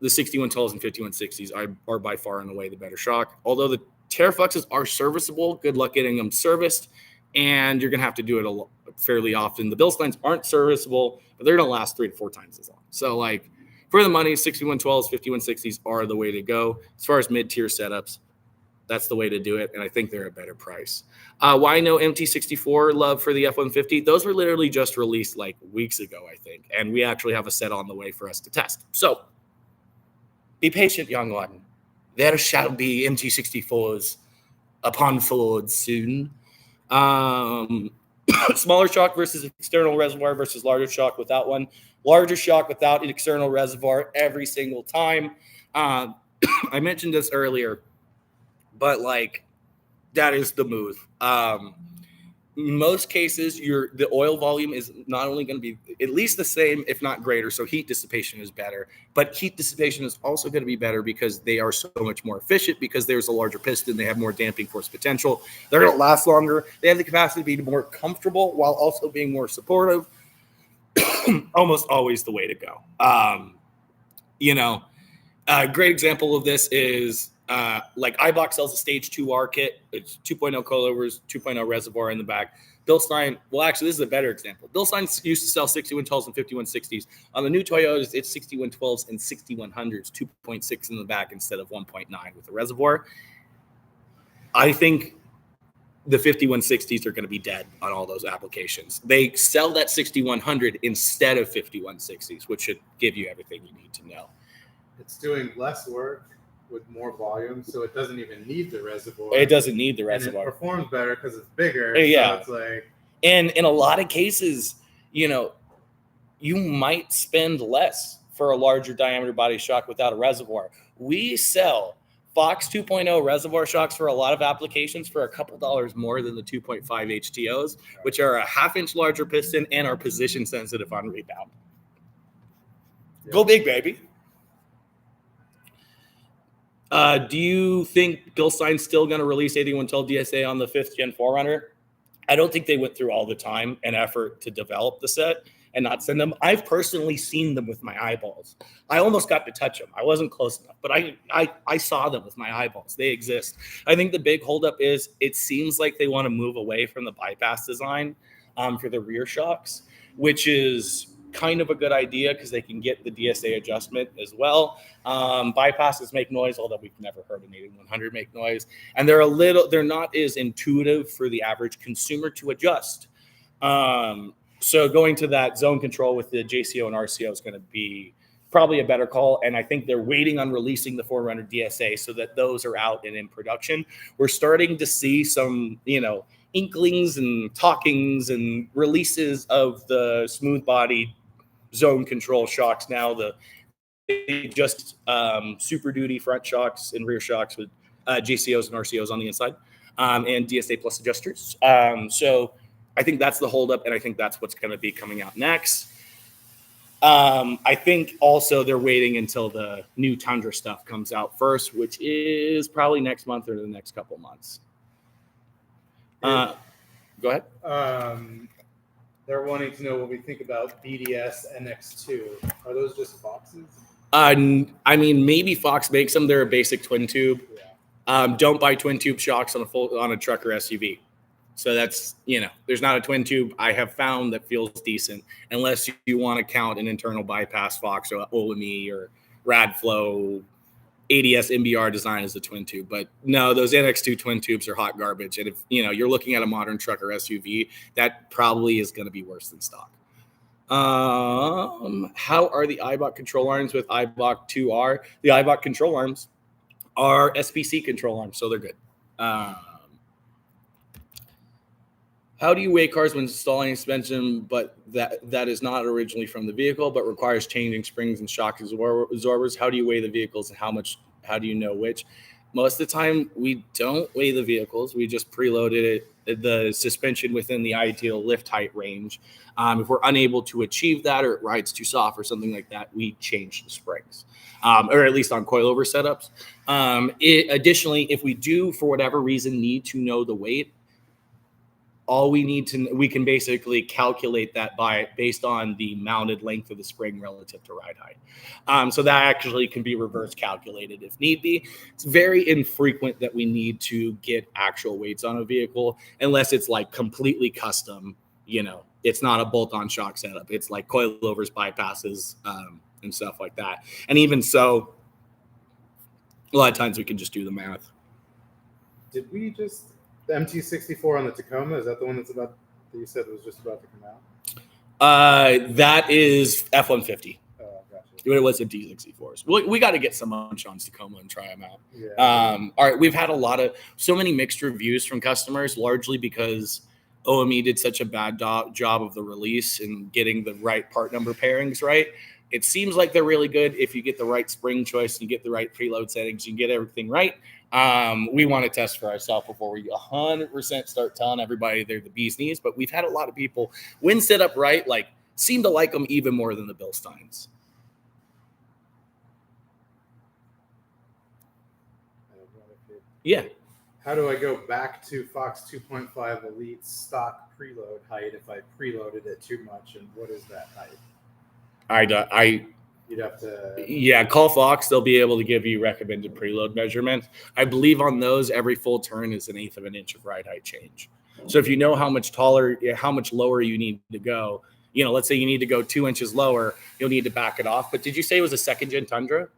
the 6112s and 5160s are by far and away the better shock. Although the Terraflexes are serviceable, good luck getting them serviced, and you're going to have to do it fairly often. The Bilsteins aren't serviceable, but they're going to last 3 to 4 times as long. So, for the money, 6112s, 5160s are the way to go. As far as mid-tier setups, that's the way to do it, and I think they're a better price. Why no MT64 love for the F-150? Those were literally just released weeks ago, I think, and we actually have a set on the way for us to test. So be patient, young one. There shall be MT64s upon Ford soon. Smaller shock versus external reservoir versus larger shock without one. Larger shock without an external reservoir every single time. I mentioned this earlier, but like that is the move. Most cases, the oil volume is not only going to be at least the same, if not greater. So heat dissipation is better, but heat dissipation is also going to be better because they are so much more efficient because there's a larger piston. They have more damping force potential. They're going to last longer. They have the capacity to be more comfortable while also being more supportive. Almost always the way to go. A great example of this is like iBox sells a stage 2R kit. It's 2.0 coilovers, 2.0 reservoir in the back. Bilstein, well, actually, this is a better example. Bilstein used to sell 6112s and 5160s. On the new Toyotas, it's 6112s and 6100s, 2.6 in the back instead of 1.9 with the reservoir. I think the 5160s are going to be dead on all those applications. They sell that 6100 instead of 5160s, which should give you everything you need to know. It's doing less work with more volume, so it doesn't even need the reservoir. It doesn't need the reservoir. And it performs better because it's bigger. Yeah. So it's like, and in a lot of cases, you might spend less for a larger diameter body shock without a reservoir. We sell Fox 2.0 reservoir shocks for a lot of applications for a couple dollars more than the 2.5 HTOs, which are a half-inch larger piston and are position sensitive on rebound. Yeah. Go big, baby. Do you think Bilstein's still going to release 8112 DSA on the 5th Gen 4Runner? I don't think they went through all the time and effort to develop the set and not send them. I've personally seen them with my eyeballs. I almost got to touch them. I wasn't close enough, but I saw them with my eyeballs. They exist. I think the big holdup is it seems like they want to move away from the bypass design for the rear shocks, which is kind of a good idea because they can get the DSA adjustment as well. Bypasses make noise, although we've never heard an 8100 make noise, and they're not as intuitive for the average consumer to adjust. So going to that zone control with the JCO and RCO is going to be probably a better call, and I think they're waiting on releasing the 4Runner DSA so that those are out and in production. We're starting to see some, inklings and talkings and releases of the smooth body zone control shocks now. Just Super Duty front shocks and rear shocks with JCOs and RCOs on the inside, and DSA plus adjusters. So I think that's the holdup, and I think that's what's going to be coming out next. I think also they're waiting until the new Tundra stuff comes out first, which is probably next month or the next couple months. Go ahead. They're wanting to know what we think about BDS NX2. Are those just Foxes? I mean, maybe Fox makes them. They're a basic twin tube. Yeah. Don't buy twin tube shocks on a truck or SUV. So that's, there's not a twin tube I have found that feels decent unless you want to count an internal bypass Fox or OME or Radflow ADS MBR design as a twin tube. But no, those NX2 twin tubes are hot garbage. And if, you're looking at a modern truck or SUV, that probably is going to be worse than stock. How are the iBot control arms with iBot 2R? The iBot control arms are SPC control arms, so they're good. How do you weigh cars when installing suspension, but that is not originally from the vehicle, but requires changing springs and shock absorbers? How do you weigh the vehicles, and how do you know which? Most of the time, we don't weigh the vehicles. We just preloaded the suspension within the ideal lift height range. If we're unable to achieve that, or it rides too soft or something like that, we change the springs, or at least on coilover setups. Additionally, if we do, for whatever reason, need to know the weight, we can basically calculate that based on the mounted length of the spring relative to ride height. So that actually can be reverse calculated if need be. It's very infrequent that we need to get actual weights on a vehicle unless it's like completely custom. It's not a bolt-on shock setup. It's like coilovers, bypasses, and stuff like that. And even so, a lot of times we can just do the math. Did we just... The MT64 on the Tacoma, is that the one that you said was just about to come out? That is F-150. Oh, gotcha. It was a D64s. We got to get some on Sean's Tacoma and try them out. Yeah. All right, we've had so many mixed reviews from customers, largely because OME did such a bad job of the release and getting the right part number pairings right. It seems like they're really good if you get the right spring choice and you get the right preload settings, you get everything right. We want to test for ourselves before we 100% start telling everybody they're the bee's knees. But we've had a lot of people, when set up right, like seem to like them even more than the Bilsteins. Yeah. How do I go back to Fox 2.5 Elite stock preload height if I preloaded it too much? And what is that height? You'd have to. Call Fox. They'll be able to give you recommended preload measurements. I believe on those, every full turn is 1/8 of an inch of ride height change. So if you know how much lower you need to go, let's say you need to go 2 inches lower, you'll need to back it off. But did you say it was a 2nd-gen Tundra?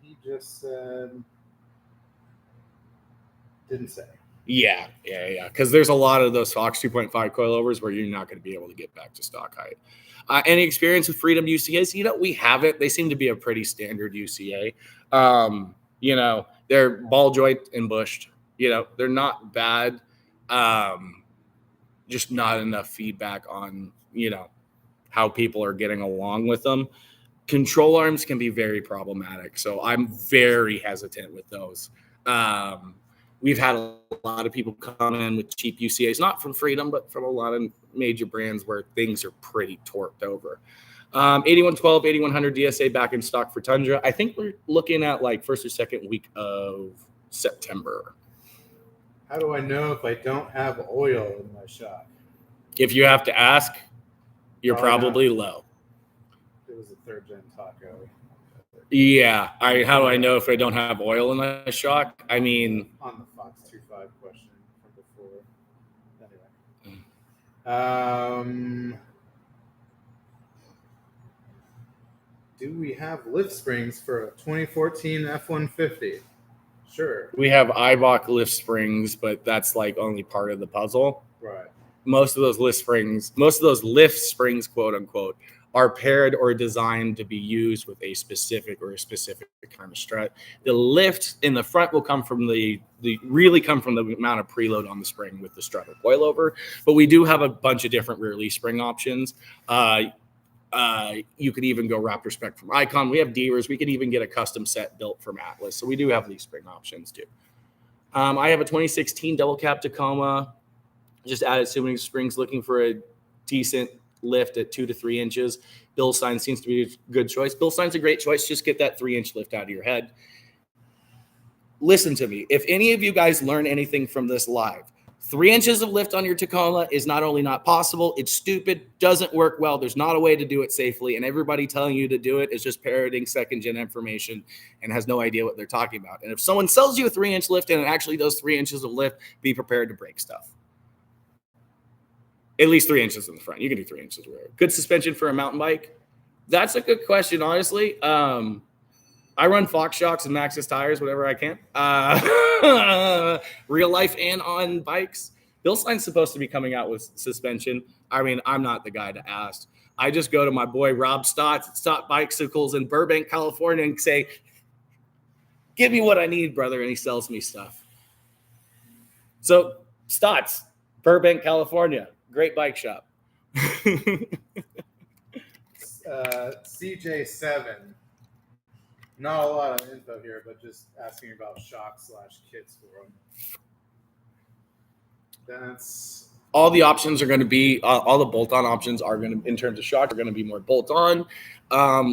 He just said. Didn't say. Yeah. Because there's a lot of those Fox 2.5 coilovers where you're not going to be able to get back to stock height. Any experience with Freedom UCAs? We haven't. They seem to be a pretty standard UCA. They're ball joint and bushed. They're not bad. Just not enough feedback on, how people are getting along with them. Control arms can be very problematic. So I'm very hesitant with those. We've had a lot of people come in with cheap UCAs, not from Freedom, but from a lot of major brands where things are pretty torqued over. 8112, 8100 DSA back in stock for Tundra. I think we're looking at like first or second week of September. How do I know if I don't have oil in my shock? If you have to ask, you're probably low. It was a 3rd-gen Taco. Yeah. How do I know if I don't have oil in my shock? I mean, on the Fox 2.5 question from before. Anyway. Do we have lift springs for a 2014 F-150? Sure. We have Eibach lift springs, but that's like only part of the puzzle. Right. Most of those lift springs, quote unquote, are paired or designed to be used with a specific kind of strut. The lift in the front will come from the amount of preload on the spring with the strut or coilover. But we do have a bunch of different rear leaf spring options. You could even go Raptor Spec from Icon. We have Devers. We could even get a custom set built from Atlas. So we do have leaf spring options too. I have a 2016 double cap Tacoma. Just added swimming springs, looking for a decent lift at 2 to 3 inches. Bilstein seems to be a good choice. Bilstein's a great choice. Just get that 3-inch lift out of your head. Listen to me. If any of you guys learn anything from this live, 3 inches of lift on your Tacoma is not only not possible, it's stupid, doesn't work well. There's not a way to do it safely. And everybody telling you to do it is just parroting 2nd-gen information and has no idea what they're talking about. And if someone sells you a 3-inch lift and it actually does 3 inches of lift, be prepared to break stuff. At least 3 inches in the front. You can do 3 inches. Good suspension for a mountain bike? That's a good question, honestly. I run Fox shocks and Maxxis tires, whatever I can. Real life and on bikes. Bilstein's supposed to be coming out with suspension. I mean, I'm not the guy to ask. I just go to my boy Rob Stotts at Stott Bicycles in Burbank, California, and say, give me what I need, brother, and he sells me stuff. So, Stotts, Burbank, California. Great bike shop. CJ7. Not a lot of info here, but just asking about shock/kits for them. That's all the options are going to be all the bolt-on options are going to, in terms of shock, are going to be more bolt-on.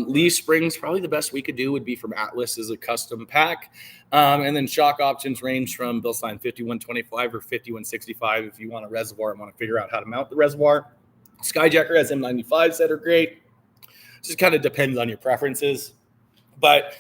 Leaf springs, probably the best we could do would be from Atlas as a custom pack. And then shock options range from Bilstein 5125 or 5165 if you want a reservoir and want to figure out how to mount the reservoir. Skyjacker has M95s that are great. Just kind of depends on your preferences. But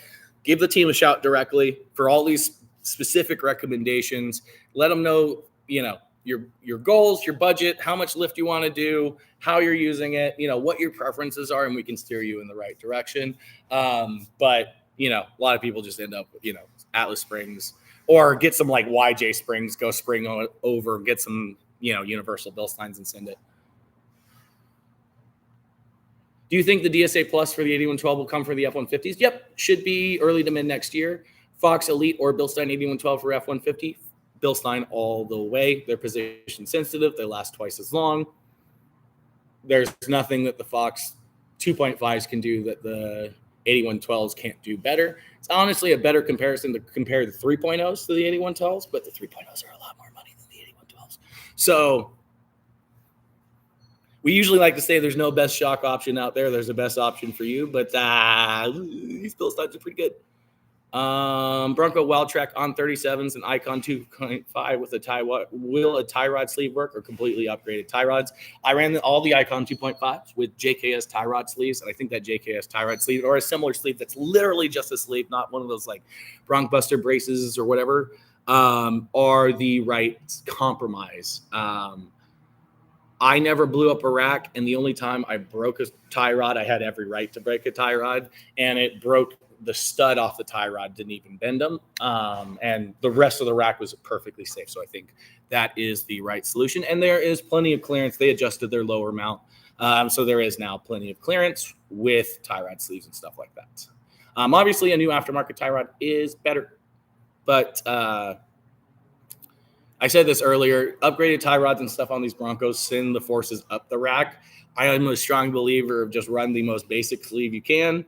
give the team a shout directly for all these specific recommendations. Let them know, your goals, your budget, how much lift you want to do, how you're using it, what your preferences are, and we can steer you in the right direction. But a lot of people just end up, Atlas springs, or get some like YJ springs, go spring over, get some, universal Bilsteins and send it. Do you think the DSA Plus for the 8112 will come for the F-150s? Yep, should be early to mid next year. Fox Elite or Bilstein 8112 for F-150. Bilstein all the way. They're position sensitive. They last twice as long. There's nothing that the Fox 2.5s can do that the 8112s can't do better. It's honestly a better comparison to compare the 3.0s to the 8112s, but the 3.0s are a lot more money than the 8112s. So we usually like to say there's no best shock option out there. There's a best option for you, but these Bilsteins are pretty good. Bronco Wild Track on 37s and Icon 2.5 with a tie rod sleeve work or completely upgraded tie rods. I ran all the Icon 2.5s with JKS tie rod sleeves, and I think that JKS tie rod sleeve or a similar sleeve that's literally just a sleeve, not one of those like Bronc Buster braces or whatever, are the right compromise. I never blew up a rack, and the only time I broke a tie rod, I had every right to break a tie rod, and it broke the stud off the tie rod, didn't even bend them. And the rest of the rack was perfectly safe. So I think that is the right solution. And there is plenty of clearance. They adjusted their lower mount. So there is now plenty of clearance with tie rod sleeves and stuff like that. Obviously, a new aftermarket tie rod is better. But I said this earlier, upgraded tie rods and stuff on these Broncos send the forces up the rack. I am a strong believer of just run the most basic sleeve you can.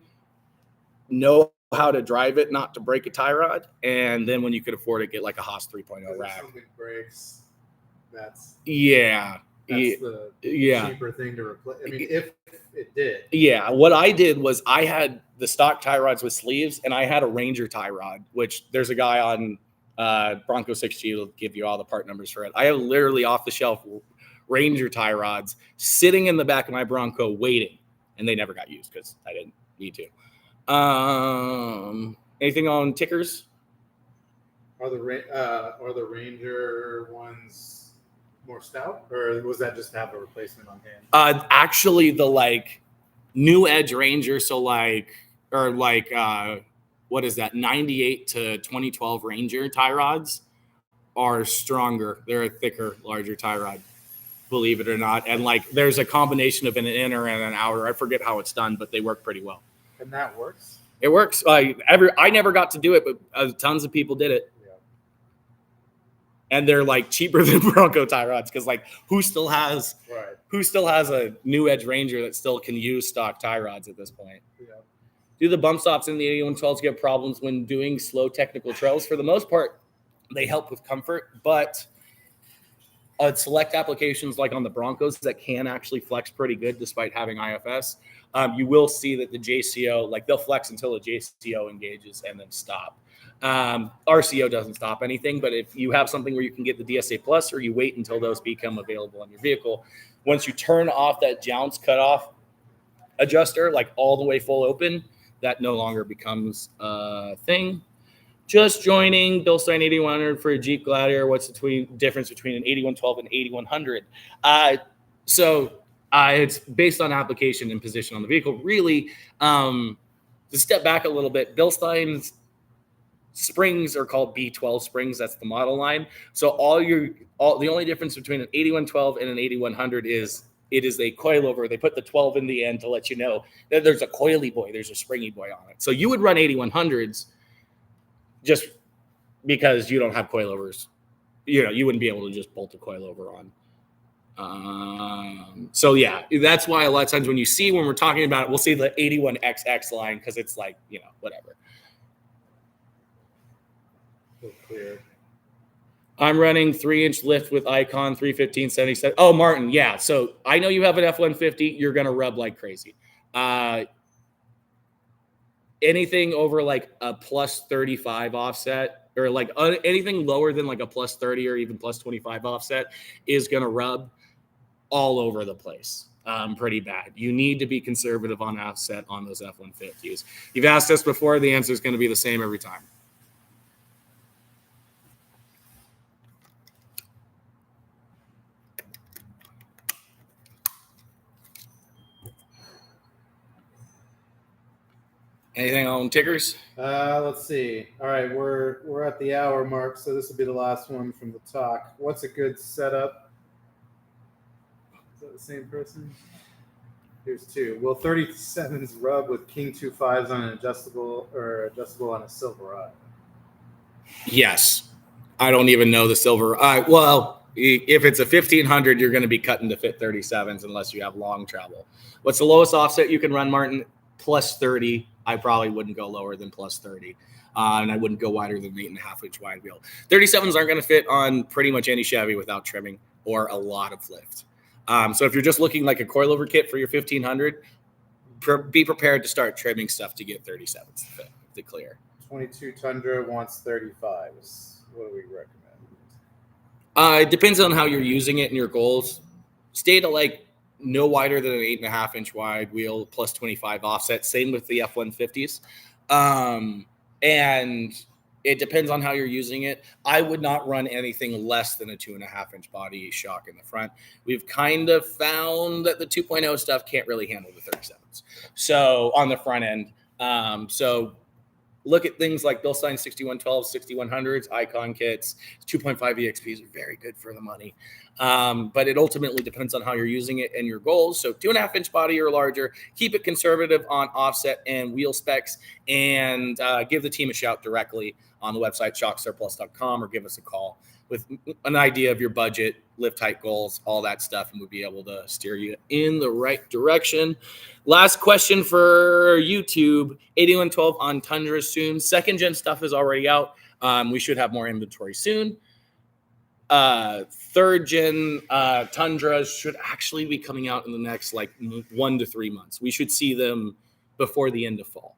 Know how to drive it, not to break a tie rod, and then when you could afford it, get like a Haas 3.0 rack. If something breaks, that's the cheaper thing to replace. I mean, if it did. Yeah, what I did was I had the stock tie rods with sleeves, and I had a Ranger tie rod, which there's a guy on Bronco 6G will give you all the part numbers for it. I have literally off the shelf Ranger tie rods sitting in the back of my Bronco waiting, and they never got used because I didn't need to. Anything on tickers? Are the Ranger ones more stout, or was that just to have a replacement on hand? Actually, the like new Edge Ranger, so what is that? 98 to 2012 Ranger tie rods are stronger. They're a thicker, larger tie rod, believe it or not. And like, there's a combination of an inner and an outer. I forget how it's done, but they work pretty well. And that works? It works. I never got to do it, but tons of people did it. Yeah. And they're like cheaper than Bronco tie rods because like who still has a new Edge Ranger that still can use stock tie rods at this point? Yeah. Do the bump stops in the 8112s get problems when doing slow technical trails? For the most part, they help with comfort, but select applications like on the Broncos that can actually flex pretty good despite having IFS. You will see that the JCO, like they'll flex until the JCO engages and then stop. RCO doesn't stop anything, but if you have something where you can get the DSA Plus or you wait until those become available on your vehicle, once you turn off that jounce cutoff adjuster, like all the way full open, that no longer becomes a thing. Just joining Bilstein 8100 for a Jeep Gladiator. What's the difference between an 8112 and 8100? It's based on application and position on the vehicle. Really, to step back a little bit, Bilstein's springs are called B12 springs. That's the model line. So the only difference between an 8112 and an 8100 is it is a coilover. They put the 12 in the end to let you know that there's a coily boy, there's a springy boy on it. So you would run 8100s just because you don't have coilovers. You wouldn't be able to just bolt a coilover on. So yeah, that's why a lot of times when we're talking about it, we'll see the 81XX line because it's like, whatever. Clear. I'm running 3-inch lift with Icon 315/77. Oh, Martin, yeah. So I know you have an F-150. You're gonna rub like crazy. Anything over like a plus 35 offset or like anything lower than like a plus 30 or even plus 25 offset is gonna rub all over the place. Pretty bad. You need to be conservative on offset on those F-150s. You've asked us before. The answer is going to be the same every time. Anything on tickers? Let's see. All right, we're at the hour mark, so this will be the last one from the talk. What's a good setup? Is that the same person? Here's two. Will 37s rub with King 2.5s on an adjustable on a Silverado? Yes. I don't even know the silver. Well, if it's a 1500, you're going to be cutting to fit 37s unless you have long travel. What's the lowest offset you can run, Martin? Plus 30. I probably wouldn't go lower than plus 30. And I wouldn't go wider than 8.5-inch wide wheel. 37s aren't going to fit on pretty much any Chevy without trimming or a lot of lift. So if you're just looking like a coilover kit for your 1500, be prepared to start trimming stuff to get 37s to fit, to clear. 22 Tundra wants 35s. What do we recommend? It depends on how you're using it and your goals. Stay to like no wider than an 8.5-inch wide wheel plus 25 offset. Same with the F-150s. And it depends on how you're using it. I would not run anything less than a 2.5-inch body shock in the front. We've kind of found that the 2.0 stuff can't really handle the 37s. So on the front end. So look at things like Bilstein 6112s, 6100s, Icon kits. 2.5 EXPs are very good for the money. But it ultimately depends on how you're using it and your goals. So 2.5-inch body or larger, keep it conservative on offset and wheel specs, and give the team a shout directly on the website, shocksurplus.com, or give us a call with an idea of your budget, lift height goals, all that stuff, and we'll be able to steer you in the right direction. Last question for YouTube, 8112 on Tundra soon. Second gen stuff is already out. We should have more inventory soon. Third gen Tundras should actually be coming out in the next like 1 to 3 months. We should see them before the end of fall.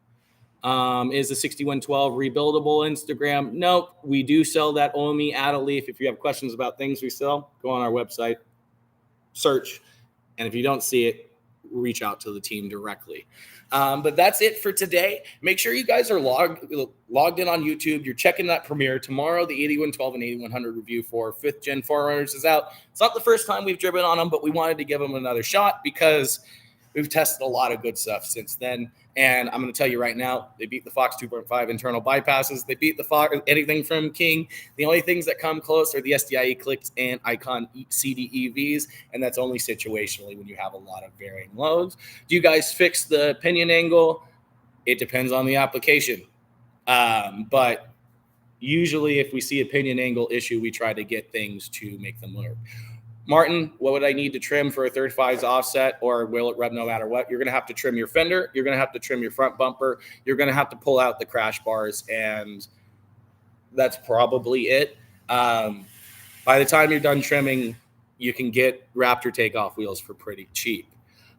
Is the 6112 rebuildable Instagram? Nope. We do sell that OMI add a leaf. If you have questions about things we sell, go on our website, search, and if you don't see it, reach out to the team directly. But that's it for today. Make sure you guys are logged in on YouTube. You're checking that premiere tomorrow. The 8112 and 8100 review for 5th gen 4Runners is out. It's not the first time we've driven on them, but we wanted to give them another shot because we've tested a lot of good stuff since then. And I'm going to tell you right now, they beat the Fox 2.5 internal bypasses. They beat the Fox, anything from King. The only things that come close are the SDIE clicks and Icon CDEVs, and that's only situationally when you have a lot of varying loads. Do you guys fix the pinion angle? It depends on the application. But usually if we see a pinion angle issue, we try to get things to make them work. Martin, what would I need to trim for a 35's offset, or will it rub no matter what? You're going to have to trim your fender. You're going to have to trim your front bumper. You're going to have to pull out the crash bars, and that's probably it. By the time you're done trimming, you can get Raptor takeoff wheels for pretty cheap.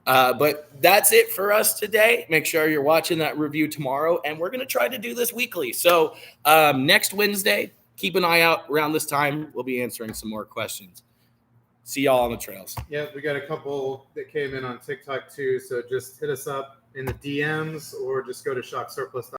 But that's it for us today. Make sure you're watching that review tomorrow, and we're going to try to do this weekly. So next Wednesday, keep an eye out around this time. We'll be answering some more questions. See y'all on the trails. Yeah, we got a couple that came in on TikTok too. So just hit us up in the DMs or just go to shocksurplus.com.